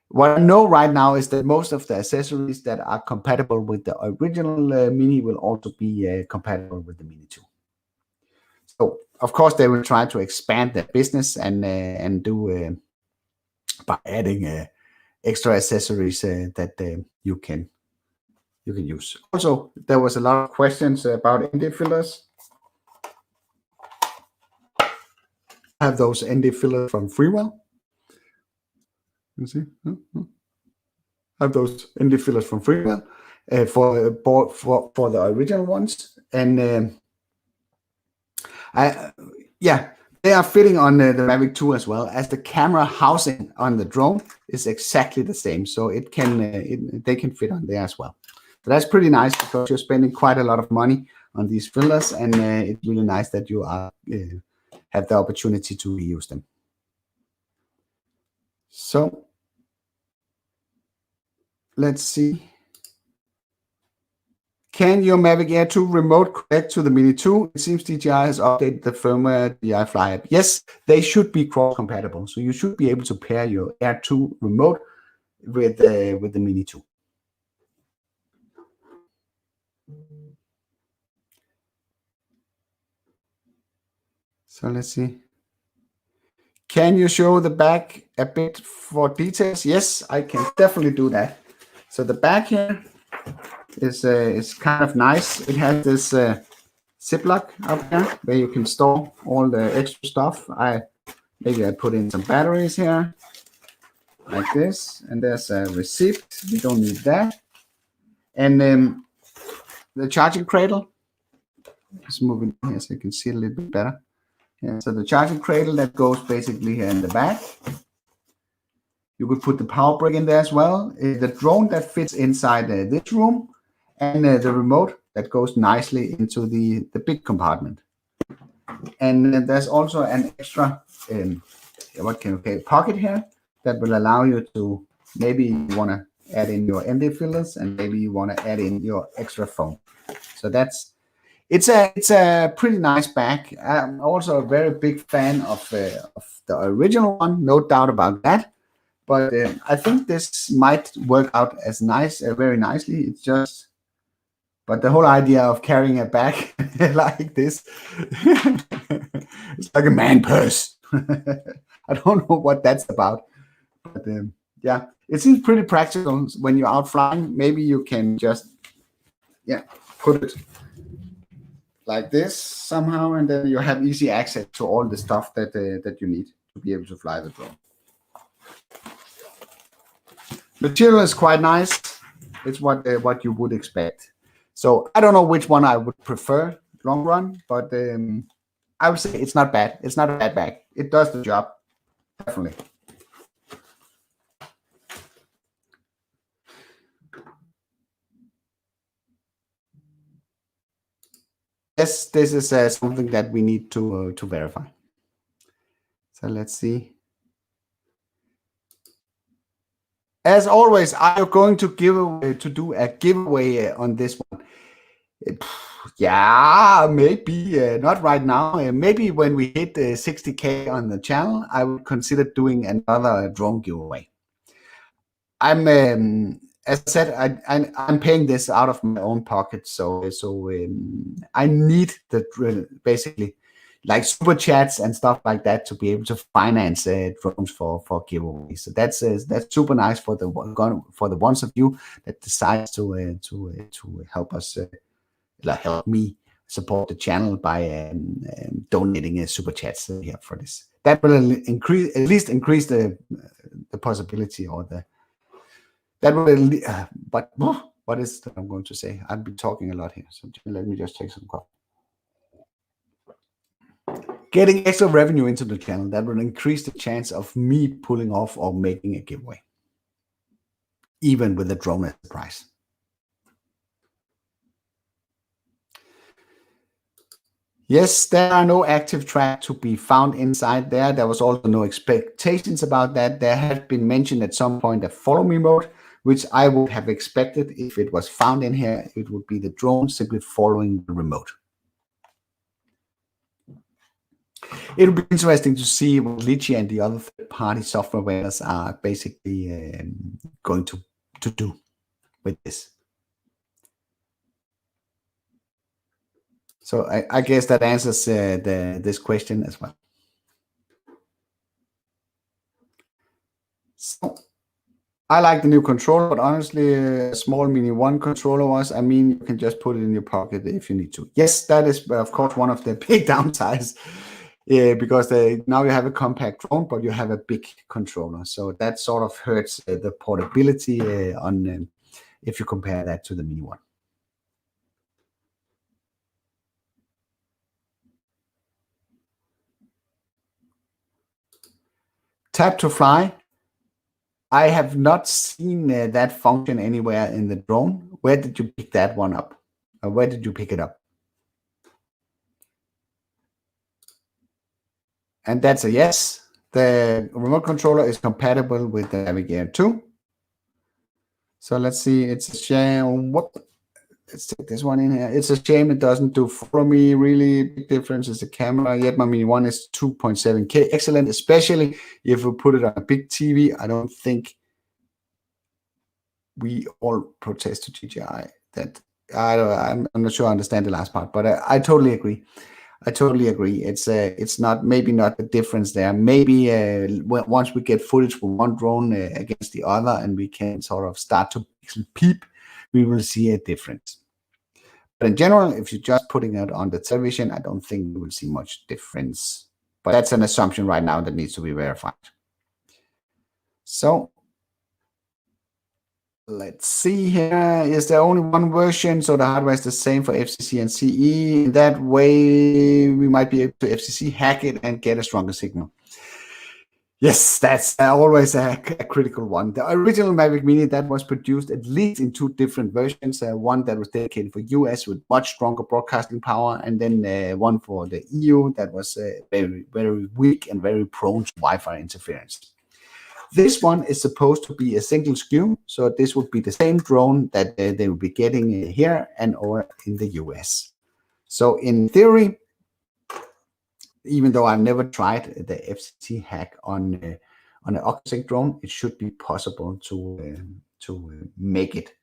What I know right now is that most of the accessories that are compatible with the original Mini will also be compatible with the Mini 2. So of course they will try to expand their business and do by adding extra accessories that you can use. Also, there was a lot of questions about ND fillers. I have those ND fillers from Freewell. You see, I have those ND fillers from Freewell for the original ones, and they are fitting on the Mavic 2 as well, as the camera housing on the drone is exactly the same, so it can they can fit on there as well. So that's pretty nice, because you're spending quite a lot of money on these fillers, and it's really nice that you are have the opportunity to reuse them. So let's see. Can your Mavic Air 2 remote connect to the Mini 2? It seems DJI has updated the firmware DJI Fly app. Yes, they should be cross-compatible. So you should be able to pair your Air 2 remote with the Mini 2. So let's see. Can you show the back a bit for details? Yes, I can definitely do that. So the back here is kind of nice. It has this Ziploc up there where you can store all the extra stuff. Maybe I put in some batteries here, like this, and there's a receipt. We don't need that. And the charging cradle. Let's move it here so you can see it a little bit better. Yeah, so the charging cradle that goes basically here in the back. You could put the power brick in there as well. The drone that fits inside this room, and the remote that goes nicely into the big compartment. And there's also an extra what can we say, pocket here that will allow you to, maybe you want to add in your ND filters, and maybe you want to add in your extra phone. So it's a pretty nice bag. I'm also a very big fan of the original one, no doubt about that. But I think this might work out as nice, very nicely. It's just, but the whole idea of carrying a bag like this, it's like a man purse. I don't know what that's about, but yeah, it seems pretty practical when you're out flying. Maybe you can just, put it like this somehow, and then you have easy access to all the stuff that that you need to be able to fly the drone. Material is quite nice. It's what you would expect. So I don't know which one I would prefer long run, but I would say it's not bad. It's not a bad bag. It does the job, definitely. Yes, this is something that we need to verify. So let's see. As always, are you going to do a giveaway on this one? Yeah, maybe not right now. Maybe when we hit 60K on the channel, I would consider doing another drone giveaway. I'm, as I said, I'm paying this out of my own pocket, so I need the basically like super chats and stuff like that to be able to finance drones for giveaways. So that's super nice for the ones of you that decides to help us, help me support the channel by donating super chats here for this. That will at least increase the possibility, or that will. But what is that I'm going to say? I've been talking a lot here, so let me just take some coffee. Getting extra revenue into the channel, that will increase the chance of me pulling off or making a giveaway, even with the drone as the price. Yes, there are no active tracks to be found inside there. There was also no expectations about that. There had been mentioned at some point a follow me mode, which I would have expected if it was found in here. It would be the drone simply following the remote. It'll be interesting to see what Litchi and the other third-party software vendors are basically going to do with this. So I guess that answers this question as well. So I like the new controller, but honestly, a small Mini 1 controller was, I mean, you can just put it in your pocket if you need to. Yes, that is, of course, one of the big downsides. Because now you have a compact drone, but you have a big controller. So that sort of hurts the portability if you compare that to the Mini 1. Tap to fly. I have not seen that function anywhere in the drone. Where did you pick that one up? Where did you pick it up? And that's a yes. The remote controller is compatible with the Navigator 2. So let's see. It's a shame. Let's take this one in here. It's a shame it doesn't do follow me. Really big difference is the camera. Yet my Mini 1 is 2.7K. Excellent, especially if you put it on a big TV. I don't think we all protest to DJI. That I'm not sure I understand the last part, but I totally agree. I totally agree. It's not, maybe not the difference there. Maybe once we get footage from one drone against the other, and we can sort of start to peep, we will see a difference. But in general, if you're just putting it on the television, I don't think you will see much difference. But that's an assumption right now that needs to be verified. So let's see here. Is there only one version, so the hardware is the same for FCC and CE? In that way, we might be able to FCC hack it and get a stronger signal. Yes, that's always a critical one. The original Mavic Mini that was produced at least in 2 different versions. One that was dedicated for US with much stronger broadcasting power, and then one for the EU that was very, very weak and very prone to Wi-Fi interference. This one is supposed to be a single SKU, so this would be the same drone that they will be getting here and over in the US. So in theory, even though I've never tried the FCC hack on an OcuSync drone, it should be possible to make it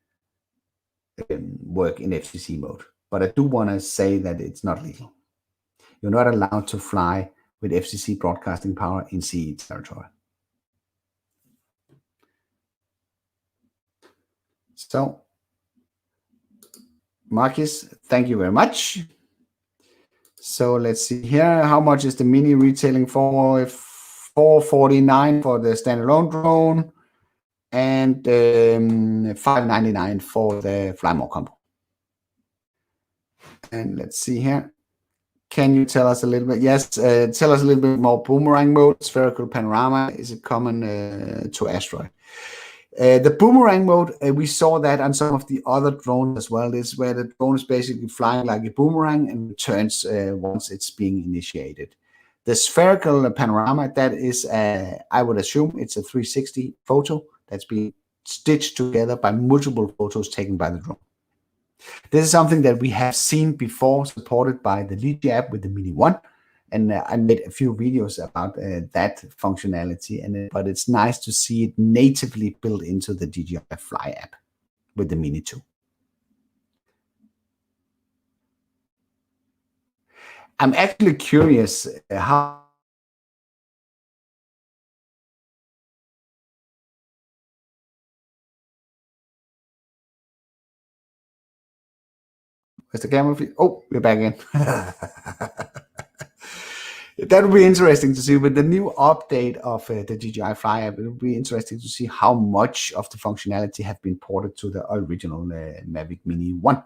work in FCC mode. But I do want to say that it's not legal. You're not allowed to fly with FCC broadcasting power in CE territory. So, Marcus, thank you very much. So let's see here. How much is the Mini retailing for? $449 for the standalone drone and $599 for the Fly More combo. And let's see here. Can you tell us a little bit? Yes, tell us a little bit more. Boomerang mode, spherical panorama, is it common to asteroid? The boomerang mode, we saw that on some of the other drones as well. This is where the drone is basically flying like a boomerang and returns once it's being initiated. The spherical panorama, that is, I would assume it's a 360 photo that's being stitched together by multiple photos taken by the drone. This is something that we have seen before, supported by the Lindgaard app with the Mini 1. And I made a few videos about that functionality, but it's nice to see it natively built into the DJI Fly app with the Mini 2. I'm actually curious how is the camera feed? Oh, we're back in. That would be interesting to see with the new update of the DJI Fly app. It would be interesting to see how much of the functionality have been ported to the original Mavic Mini 1.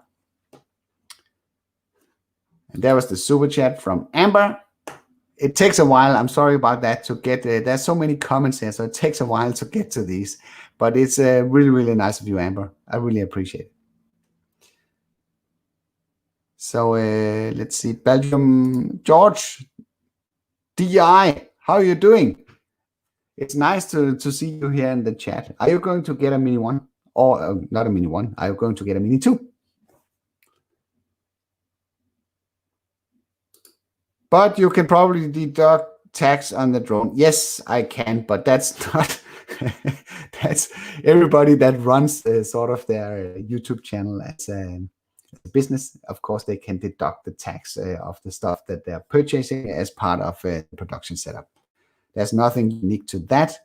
And there was the super chat from Amber. It takes a while. I'm sorry about that to get. There's so many comments here, so it takes a while to get to these. But it's really, really nice of you, Amber. I really appreciate it. So let's see. Belgium, George. DI, how are you doing? It's nice to see you here in the chat. Are you going to get a Mini 1? Or not a Mini 1? Are you going to get a Mini 2? But you can probably deduct tax on the drone. Yes, I can, but that's not... that's everybody that runs sort of their YouTube channel as a business. Of course, they can deduct the tax of the stuff that they're purchasing as part of the production setup. There's nothing unique to that,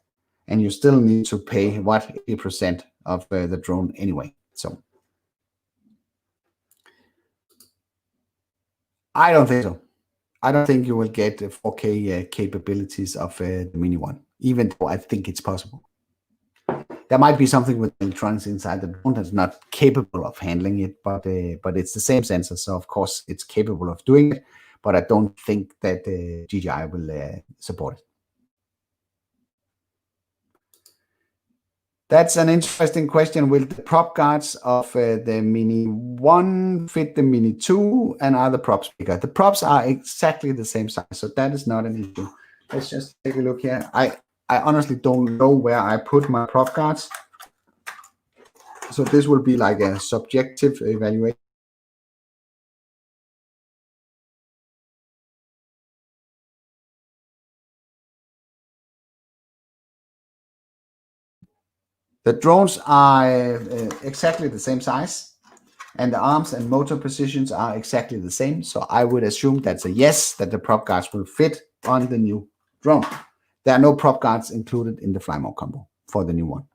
and you still need to pay 80% of the drone anyway. So I don't think so. I don't think you will get 4K capabilities of the Mini 1, even though I think it's possible. There might be something with electronics inside the drone that's not capable of handling it, but it's the same sensor, so of course it's capable of doing it, but I don't think that DJI will support it. That's an interesting question. Will the prop guards of the Mini 1 fit the Mini 2, and are the props bigger? The props are exactly the same size, so that is not an issue. Let's just take a look here. I honestly don't know where I put my prop guards. So this will be like a subjective evaluation. The drones are exactly the same size, and the arms and motor positions are exactly the same. So I would assume that's a yes, that the prop guards will fit on the new drone. There are no prop guards included in the Fly More combo for the new one.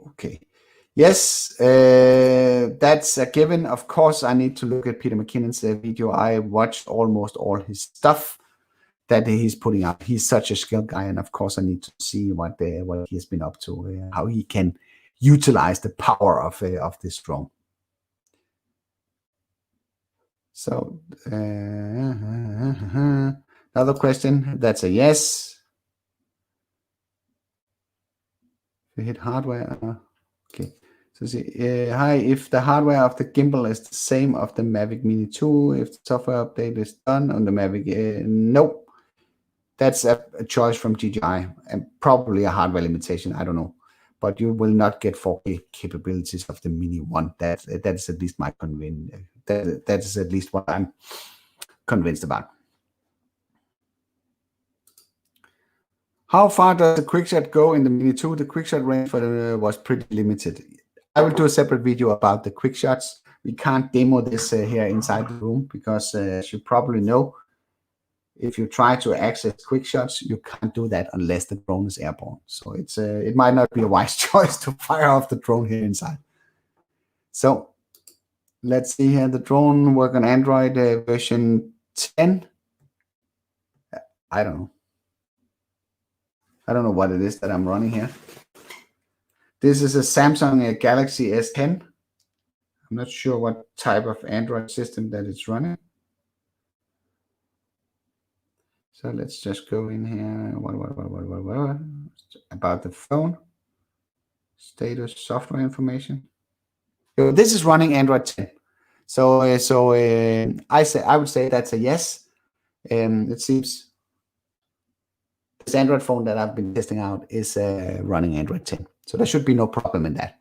Okay. Yes, that's a given. Of course, I need to look at Peter McKinnon's video. I watched almost all his stuff that he's putting up. He's such a skilled guy, and of course, I need to see what he has been up to, how he can utilize the power of this drone. So another question. That's a yes. You hit hardware. Okay. So see, hi. If the hardware of the gimbal is the same of the Mavic Mini 2, if the software update is done on the Mavic, no. That's a choice from DJI and probably a hardware limitation. I don't know, but you will not get 4K capabilities of the Mini 1. That is at least my conviction. That is at least what I'm convinced about. How far does the quickshot go in the Mini 2? The quickshot range for the was pretty limited. I will do a separate video about the quickshots. We can't demo this here inside the room because, as you probably know, if you try to access quick shots, you can't do that unless the drone is airborne. So it might not be a wise choice to fire off the drone here inside. So let's see here. The drone work on Android version 10. I don't know. I don't know what it is that I'm running here. This is a Samsung Galaxy S10. I'm not sure what type of Android system that it's running. So let's just go in here. What about the phone? Status, software information. So this is running Android 10. So I would say that's a yes. It seems this Android phone that I've been testing out is running Android 10. So there should be no problem in that.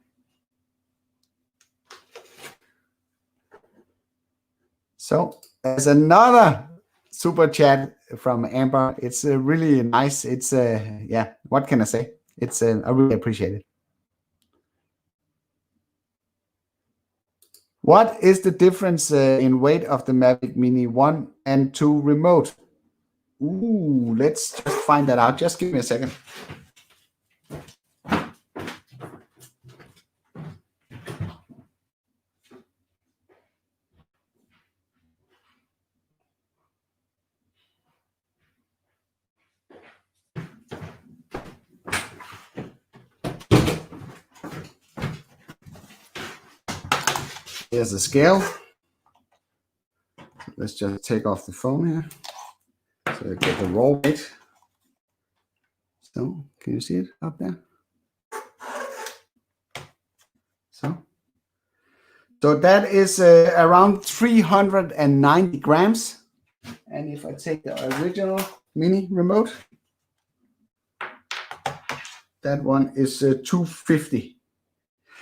So there's another super chat from Amber. It's really nice. It's yeah, what can I say? It's I really appreciate it. What is the difference in weight of the Mavic Mini 1 and 2 remote? Ooh, let's just find that out. Just give me a second. Here's the scale. Let's just take off the phone here. So I get the raw weight. So can you see it up there? So that is around 390 grams. And if I take the original Mini remote, that one is 250.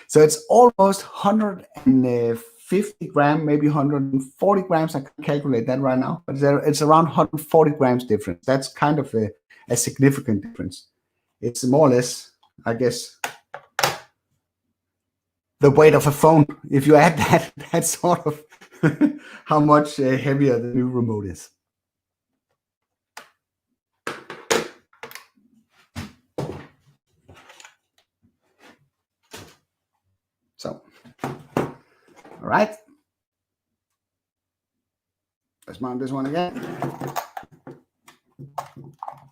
So it's almost 150 grams, maybe 140 grams. I can calculate that right now, but it's around 140 grams difference. That's kind of a significant difference. It's more or less, I guess, the weight of a phone. If you add that, that's sort of how much heavier the new remote is. So, all right. Let's mount this one again.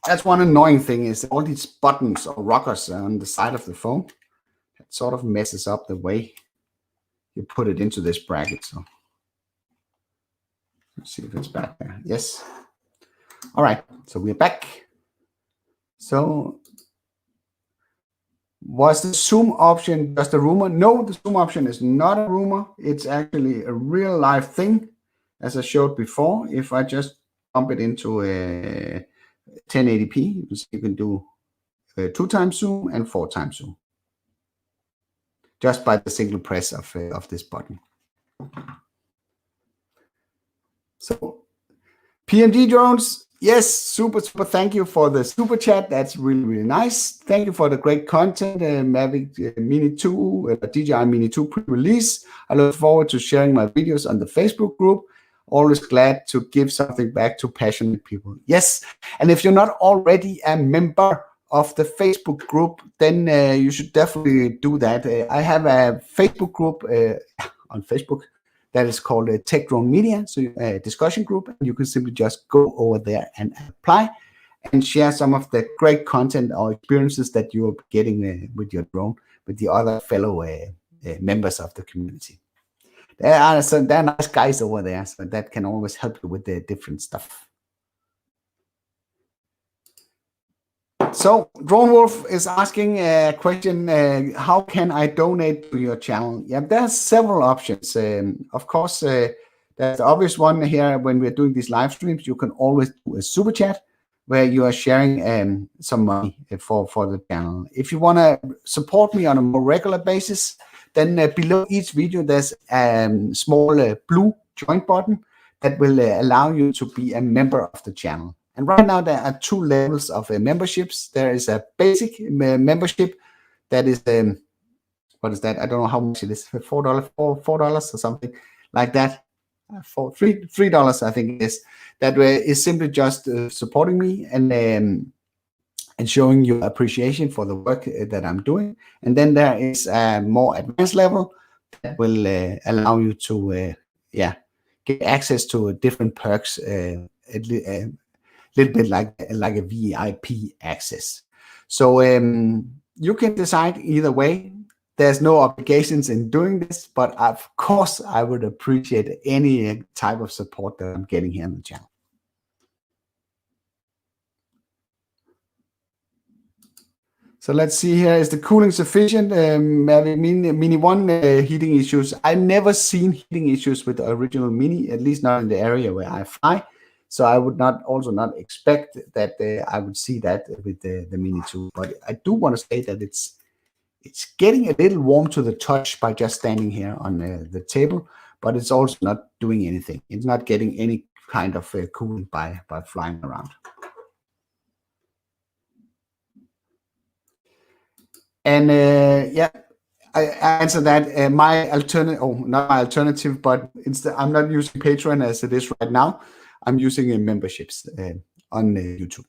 That's one annoying thing is all these buttons or rockers on the side of the phone. It sort of messes up the way you put it into this bracket. So let's see if it's back there. Yes. All right. So we're back. So was the zoom option just a rumor? No, the zoom option is not a rumor. It's actually a real life thing, as I showed before. If I just pump it into a 1080p, you can do 2x zoom and 4x zoom, just by the single press of this button. So PMG drones. Yes, super thank you for the super chat. That's really nice. Thank you for the great content. Mavic Mini 2, DJI Mini 2 pre-release. I look forward to sharing my videos on the Facebook group. Always glad to give something back to passionate people. Yes, and if you're not already a member of the Facebook group, then you should definitely do that. I have a Facebook group on Facebook that is called Tech Drone Media, so a discussion group, and you can simply just go over there and apply and share some of the great content or experiences that you're getting with your drone with the other fellow members of the community. There are nice guys over there, so that can always help you with the different stuff. So Drone Wolf is asking a question, how can I donate to your channel? Yeah, there's several options. Of course, there's the obvious one here. When we're doing these live streams, you can always do a super chat where you are sharing some money for the channel. If you want to support me on a more regular basis, then below each video, there's a small blue join button that will allow you to be a member of the channel. And right now there are two levels of memberships. There is a basic membership that is, what is that? I don't know how much it is, $4 or something like that. $3, I think it is. That way is simply just supporting me and showing you appreciation for the work that I'm doing. And then there is a more advanced level that will allow you to, get access to different perks, little bit like a VIP access. So you can decide either way. There's no obligations in doing this, but of course I would appreciate any type of support that I'm getting here on the channel. So let's see here, is the cooling sufficient? Mini 1 heating issues. I've never seen heating issues with the original Mini, at least not in the area where I fly. So I would also not expect that I would see that with the Mini 2. But I do want to say that it's getting a little warm to the touch by just standing here on the table, but it's also not doing anything. It's not getting any kind of cooling by flying around. And yeah, I answer that. My alternative, not my alternative, but I'm not using Patreon as it is right now. I'm using memberships on YouTube.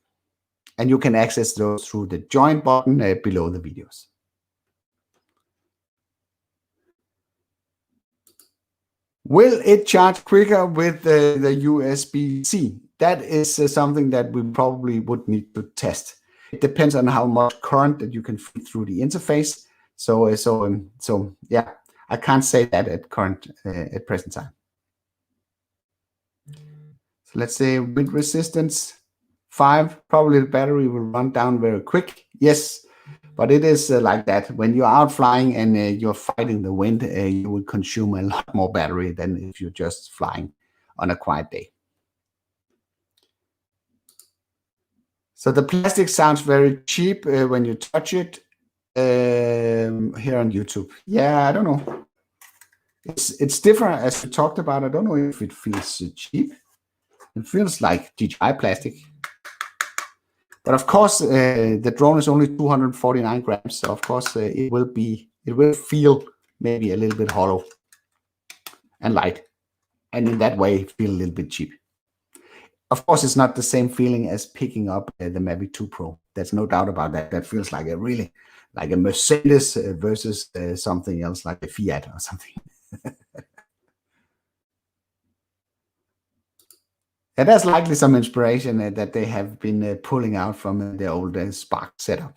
And you can access those through the join button below the videos. Will it charge quicker with the USB-C? That is something that we probably would need to test. It depends on how much current that you can feed through the interface. So yeah, I can't say that at present time. So let's say wind resistance 5, probably the battery will run down very quick. Yes, but it is like that. When you're out flying and you're fighting the wind, you will consume a lot more battery than if you're just flying on a quiet day. So the plastic sounds very cheap when you touch it here on YouTube. Yeah, I don't know. It's different as we talked about. I don't know if it feels cheap. It feels like DJI plastic. But of course, the drone is only 249 grams. So of course, it will feel maybe a little bit hollow and light, and in that way, feel a little bit cheap. Of course, it's not the same feeling as picking up the Mavic 2 Pro. There's no doubt about that. That feels like a Mercedes versus something else like a Fiat or something. And there's likely some inspiration that they have been pulling out from the old Spark setup.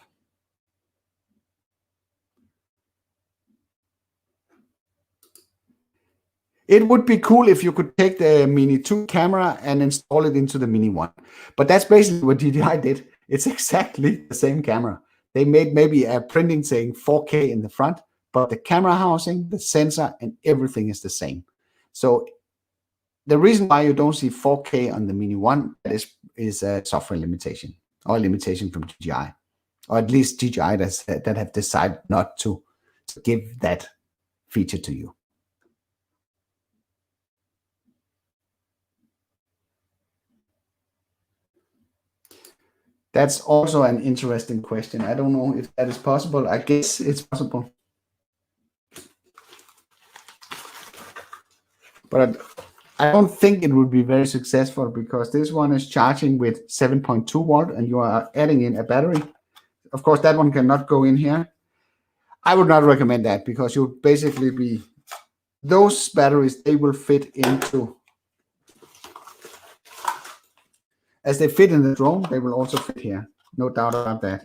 It would be cool if you could take the Mini 2 camera and install it into the Mini 1. But that's basically what DJI did. It's exactly the same camera. They made maybe a printing saying 4K in the front, but the camera housing, the sensor, and everything is the same. So the reason why you don't see 4K on the Mini 1 is a software limitation or a limitation from DJI, or at least DJI that have decided not to give that feature to you. That's also an interesting question. I don't know if that is possible. I guess it's possible. But I don't think it would be very successful because this one is charging with 7.2 volt and you are adding in a battery. Of course, that one cannot go in here. I would not recommend that because you'll basically be, those batteries, they will fit into, as they fit in the drone, they will also fit here. No doubt about that.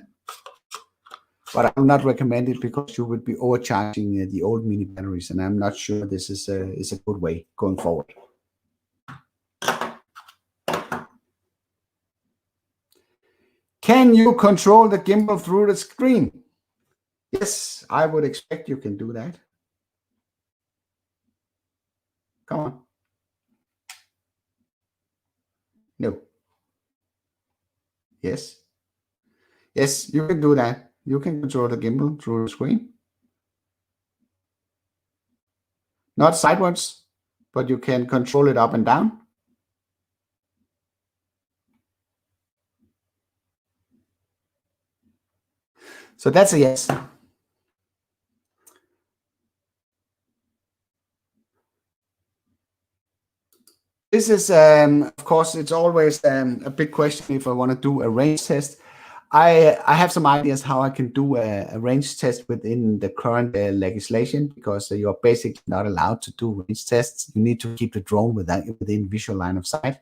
but I will not recommend it because you would be overcharging the old Mini batteries, and I'm not sure this is a good way going forward. Can you control the gimbal through the screen? Yes, I would expect you can do that. Come on. No. Yes. Yes, you can do that. You can control the gimbal through the screen. Not sideways, but you can control it up and down. So that's a yes. This is, of course, it's always a big question if I want to do a range test. I have some ideas how I can do a range test within the current legislation, because you're basically not allowed to do range tests. You need to keep the drone within visual line of sight.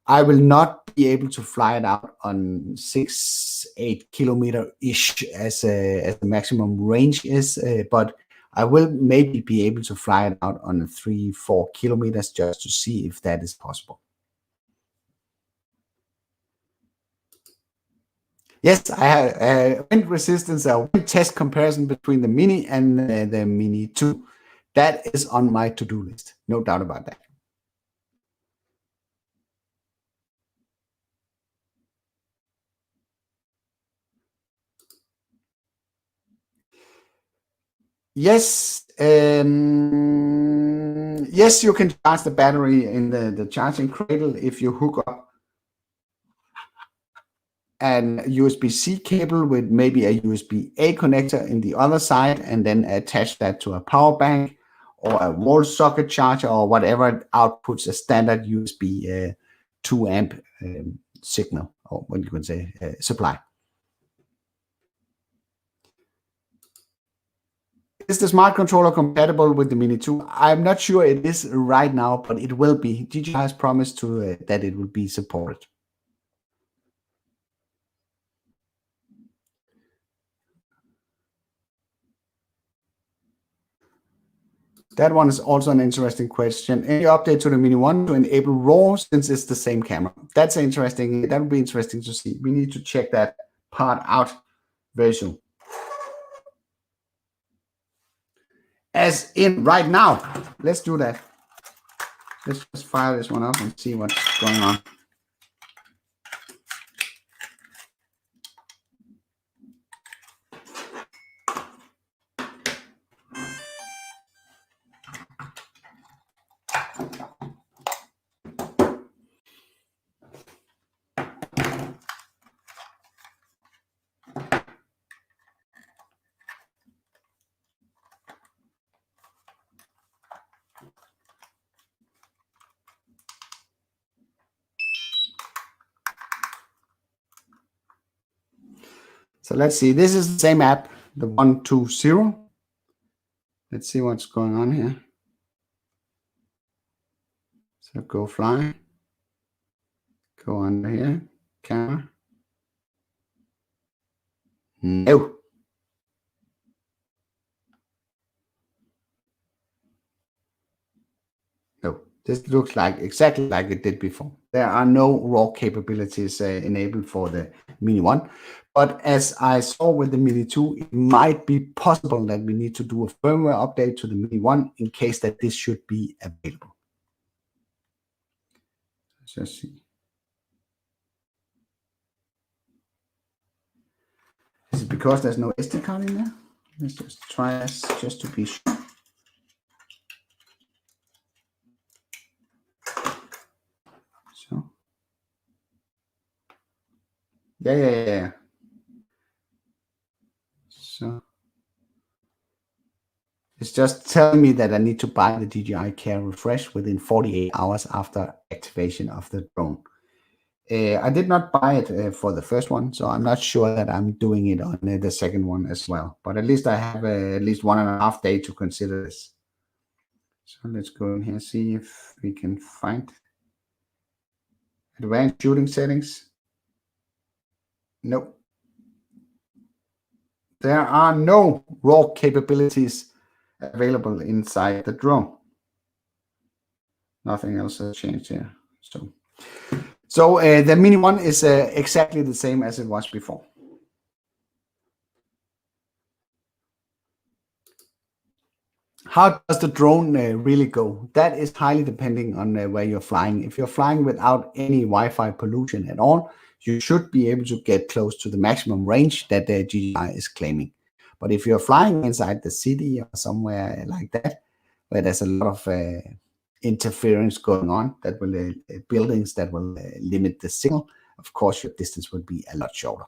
I will not be able to fly it out on 6-8 kilometer-ish as the maximum range is, but I will maybe be able to fly it out on 3-4 kilometers just to see if that is possible. Yes, I have wind resistance, a wind test comparison between the Mini and the Mini 2. That is on my to-do list, no doubt about that. Yes, yes, you can charge the battery in the charging cradle if you hook up an USB-C cable with maybe a USB-A connector in the other side, and then attach that to a power bank or a wall socket charger or whatever outputs a standard USB 2 amp signal, or what you can say, supply. Is the smart controller compatible with the Mini 2? I'm not sure it is right now, but it will be. DJI has promised to that it will be supported. That one is also an interesting question. Any update to the Mini 1 to enable RAW since it's the same camera? That's interesting. That would be interesting to see. We need to check that part out very soon. As in right now. Let's do that. Let's just fire this one up and see what's going on. So let's see. This is the same app, the 120. Let's see what's going on here. So go fly. Go under here. Camera. No. No. This looks like exactly like it did before. There are no RAW capabilities enabled for the Mini 1. But as I saw with the Mini 2, it might be possible that we need to do a firmware update to the Mini 1 in case that this should be available. Let's just see. Is it because there's no SD card in there? Let's just try this just to be sure. So, yeah. So, it's just telling me that I need to buy the DJI Care Refresh within 48 hours after activation of the drone. I did not buy it for the first one, so I'm not sure that I'm doing it on the second one as well. But at least I have at least 1.5 days to consider this. So let's go in here, see if we can find advanced shooting settings. Nope. there are no raw capabilities available inside the drone. Nothing else has changed here. So the Mini 1 is exactly the same as it was before. How does the drone really go? That is highly depending on where you're flying. If you're flying without any Wi-Fi pollution at all, you should be able to get close to the maximum range that the DJI is claiming. But if you're flying inside the city or somewhere like that, where there's a lot of interference going on, that will buildings that will limit the signal, of course your distance will be a lot shorter.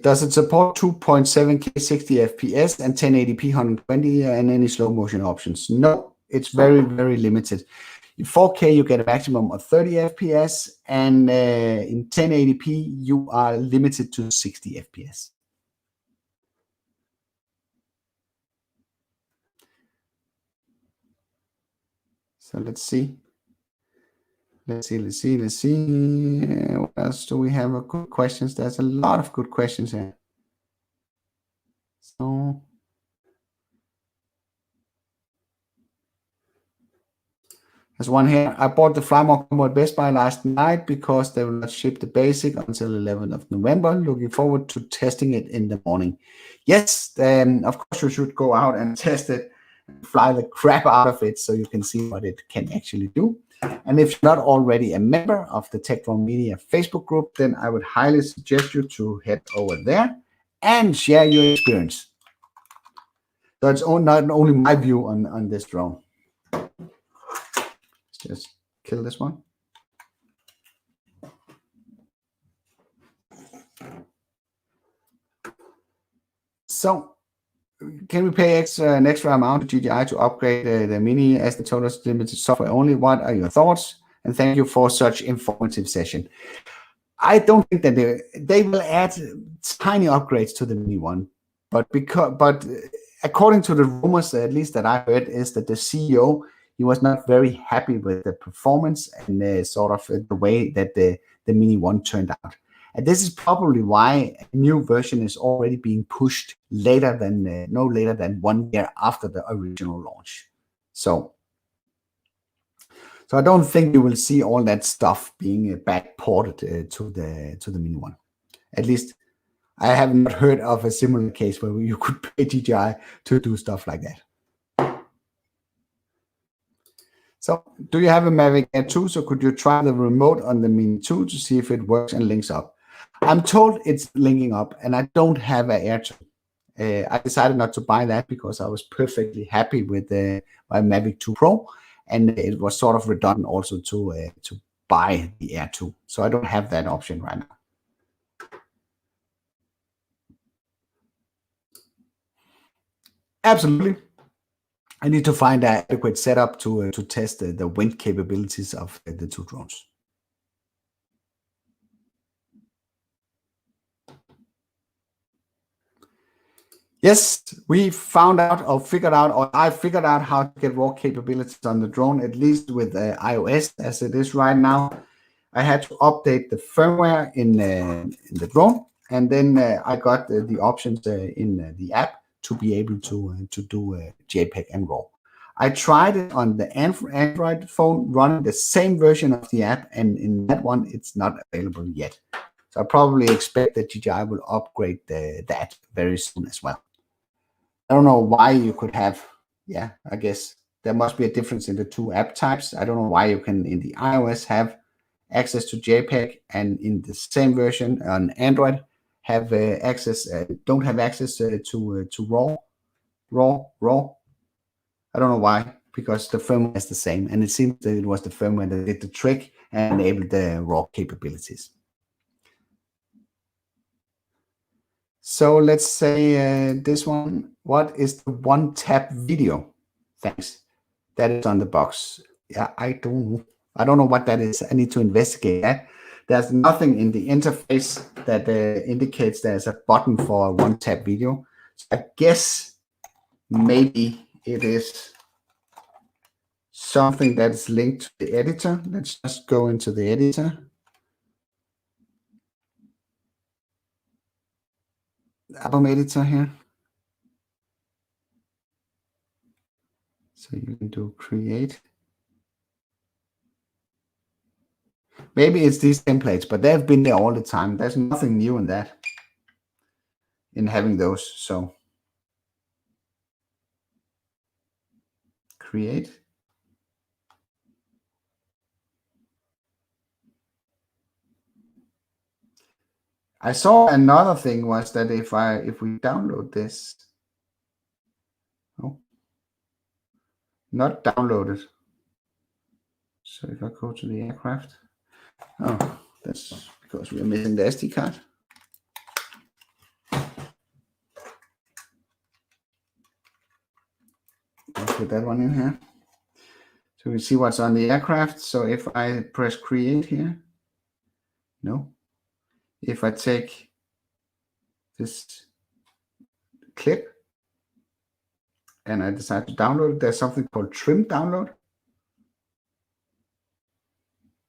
Does it support 2.7K 60 FPS and 1080p 120 and any slow motion options? No, it's very, very limited. In 4K, you get a maximum of 30 FPS, and in 1080p, you are limited to 60 FPS. So let's see. Let's see. What else do we have? Good questions. There's a lot of good questions here. So there's one here. I bought the Flymore combo at Best Buy last night because they will not ship the basic until 11th of November. Looking forward to testing it in the morning. Yes, of course you should go out and test it, and fly the crap out of it so you can see what it can actually do. And if you're not already a member of the Tech Drone Media Facebook group, then I would highly suggest you to head over there and share your experience. So it's not only my view on this drone. Let's just kill this one. So can we pay an extra amount to DJI to upgrade the Mini as the total limited software only? What are your thoughts? And thank you for such informative session. I don't think that they will add tiny upgrades to the Mini 1, but according to the rumors, at least that I heard, is that the CEO, he was not very happy with the performance and sort of the way that the Mini 1 turned out. And this is probably why a new version is already being pushed later than no later than 1 year after the original launch. So I don't think you will see all that stuff being backported to the Mini 1. At least I have not heard of a similar case where you could pay DJI to do stuff like that. So, do you have a Mavic Air 2? So could you try the remote on the Mini 2 to see if it works and links up? I'm told it's linking up, and I don't have an Air 2. I decided not to buy that because I was perfectly happy with my Mavic 2 Pro, and it was sort of redundant also to buy the Air 2. So I don't have that option right now. Absolutely. I need to find an adequate setup to test the wind capabilities of the two drones. Yes, we found out or figured out, or I figured out how to get raw capabilities on the drone, at least with iOS as it is right now. I had to update the firmware in the drone, and then I got the options in the app to be able to do JPEG and RAW. I tried it on the Android phone running the same version of the app, and in that one, it's not available yet. So I probably expect that DJI will upgrade that very soon as well. I don't know why you could have, yeah, I guess there must be a difference in the two app types. I don't know why you can, in the iOS, have access to JPEG, and in the same version on Android, have don't have access to RAW. I don't know why, because the firmware is the same, and it seems that it was the firmware that did the trick and enabled the RAW capabilities. So let's say this one. What is the one-tap video? Thanks. That is on the box. Yeah, I don't know what that is. I need to investigate that. There's nothing in the interface that indicates there's a button for a one-tap video. So I guess maybe it is something that is linked to the editor. Let's just go into the editor. album editor here. So you can do create. Maybe it's these templates, but they've been there all the time. There's nothing new in that, in having those. So create. I saw another thing was that if we download this, oh, not downloaded. So if I go to the aircraft, oh, that's because we are missing the SD card. I'll put that one in here. So we see what's on the aircraft. So if I press create here, no. If I take this clip and I decide to download, there's something called trim download.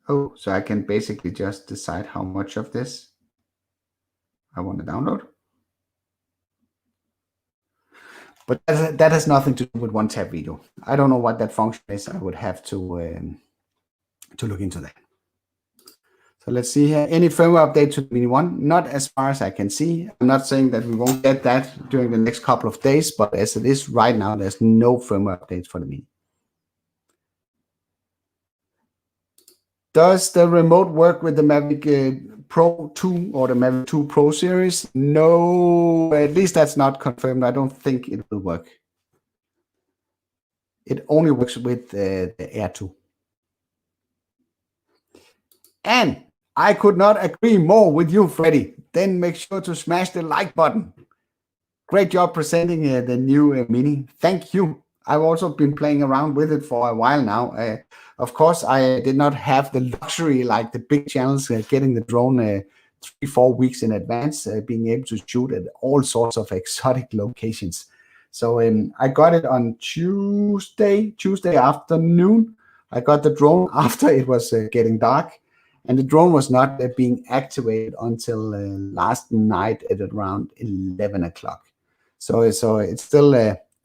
Oh, so I can basically just decide how much of this I want to download. But that has nothing to do with one tab video. I don't know what that function is. I would have to look into that. So let's see here. Any firmware update to the Mini 1? Not as far as I can see. I'm not saying that we won't get that during the next couple of days, but as it is right now, there's no firmware updates for the Mini. Does the remote work with the Mavic Pro 2 or the Mavic 2 Pro series? No, at least that's not confirmed. I don't think it will work. It only works with the Air 2. And I could not agree more with you, Freddy. Then make sure to smash the like button. Great job presenting the new Mini. Thank you. I've also been playing around with it for a while now. Of course, I did not have the luxury like the big channels getting the drone 3-4 weeks in advance, being able to shoot at all sorts of exotic locations. So I got it on Tuesday afternoon. I got the drone after it was getting dark, and the drone was not being activated until last night at around 11 o'clock. So it's still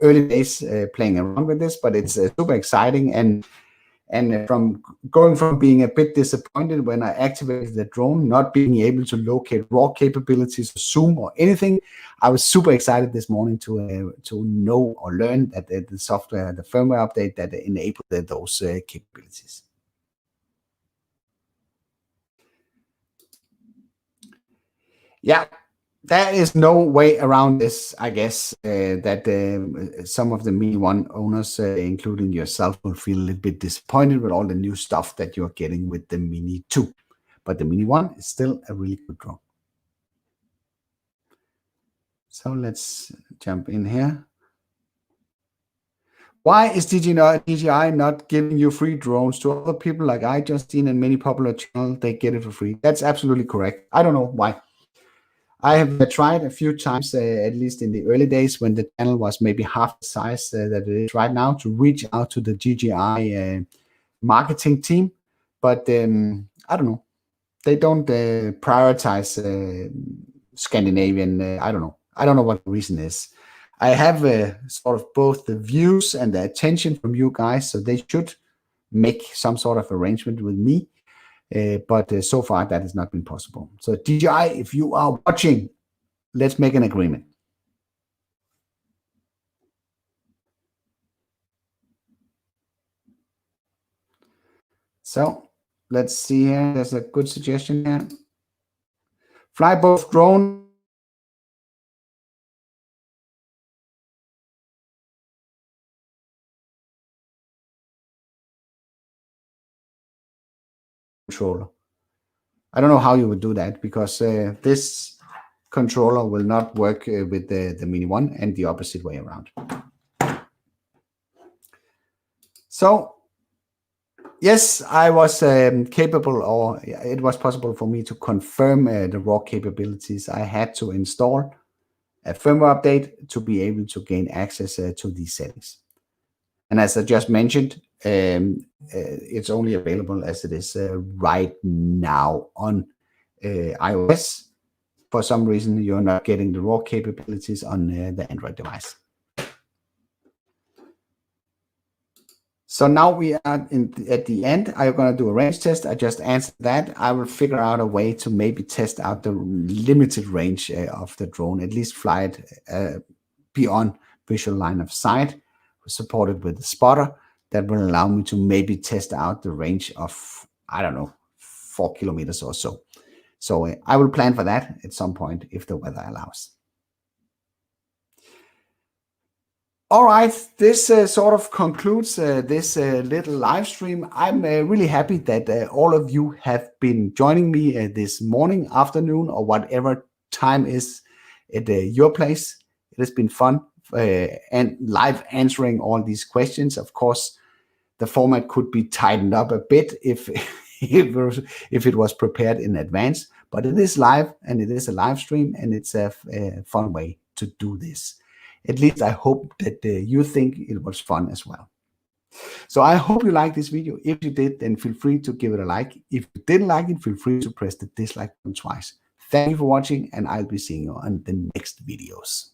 early days playing around with this, but it's super exciting. And from going from being a bit disappointed when I activated the drone, not being able to locate raw capabilities, zoom or anything, I was super excited this morning to know or learn that the software, the firmware update that enabled those capabilities. Yeah. There is no way around this, I guess, that some of the Mini 1 owners, including yourself, will feel a little bit disappointed with all the new stuff that you're getting with the Mini 2. But the Mini 1 is still a really good drone. So let's jump in here. Why is DJI not giving you free drones to other people like I just seen in many popular channels? They get it for free. That's absolutely correct. I don't know why. I have tried a few times, at least in the early days when the channel was maybe half the size that it is right now, to reach out to the DJI marketing team. But I don't know. They don't prioritize Scandinavian. I don't know. I don't know what the reason is. I have sort of both the views and the attention from you guys, so they should make some sort of arrangement with me. But so far, that has not been possible. So DJI, if you are watching, let's make an agreement. So let's see here. There's a good suggestion here. Fly both drone controller. I don't know how you would do that, because this controller will not work with the Mini 1 and the opposite way around. So yes, I was capable, or it was possible for me to confirm the raw capabilities. I had to install a firmware update to be able to gain access to these settings. And as I just mentioned, it's only available as it is right now on iOS. for some reason you're not getting the raw capabilities on the Android device. So now we are at the end. I'm going to do a range test. I just answered that. I will figure out a way to maybe test out the limited range of the drone, at least fly it beyond visual line of sight, supported with the spotter. That will allow me to maybe test out the range of, I don't know, 4 kilometers or so. So I will plan for that at some point if the weather allows. All right, this sort of concludes this little live stream. I'm really happy that all of you have been joining me this morning, afternoon, or whatever time is at your place. It has been fun and live answering all these questions. Of course, the format could be tightened up a bit if it was prepared in advance, but it is live and it is a live stream, and it's a fun way to do this. At least I hope that you think it was fun as well. So I hope you liked this video. If you did, then feel free to give it a like. If you didn't like it, feel free to press the dislike button twice. Thank you for watching, and I'll be seeing you on the next videos.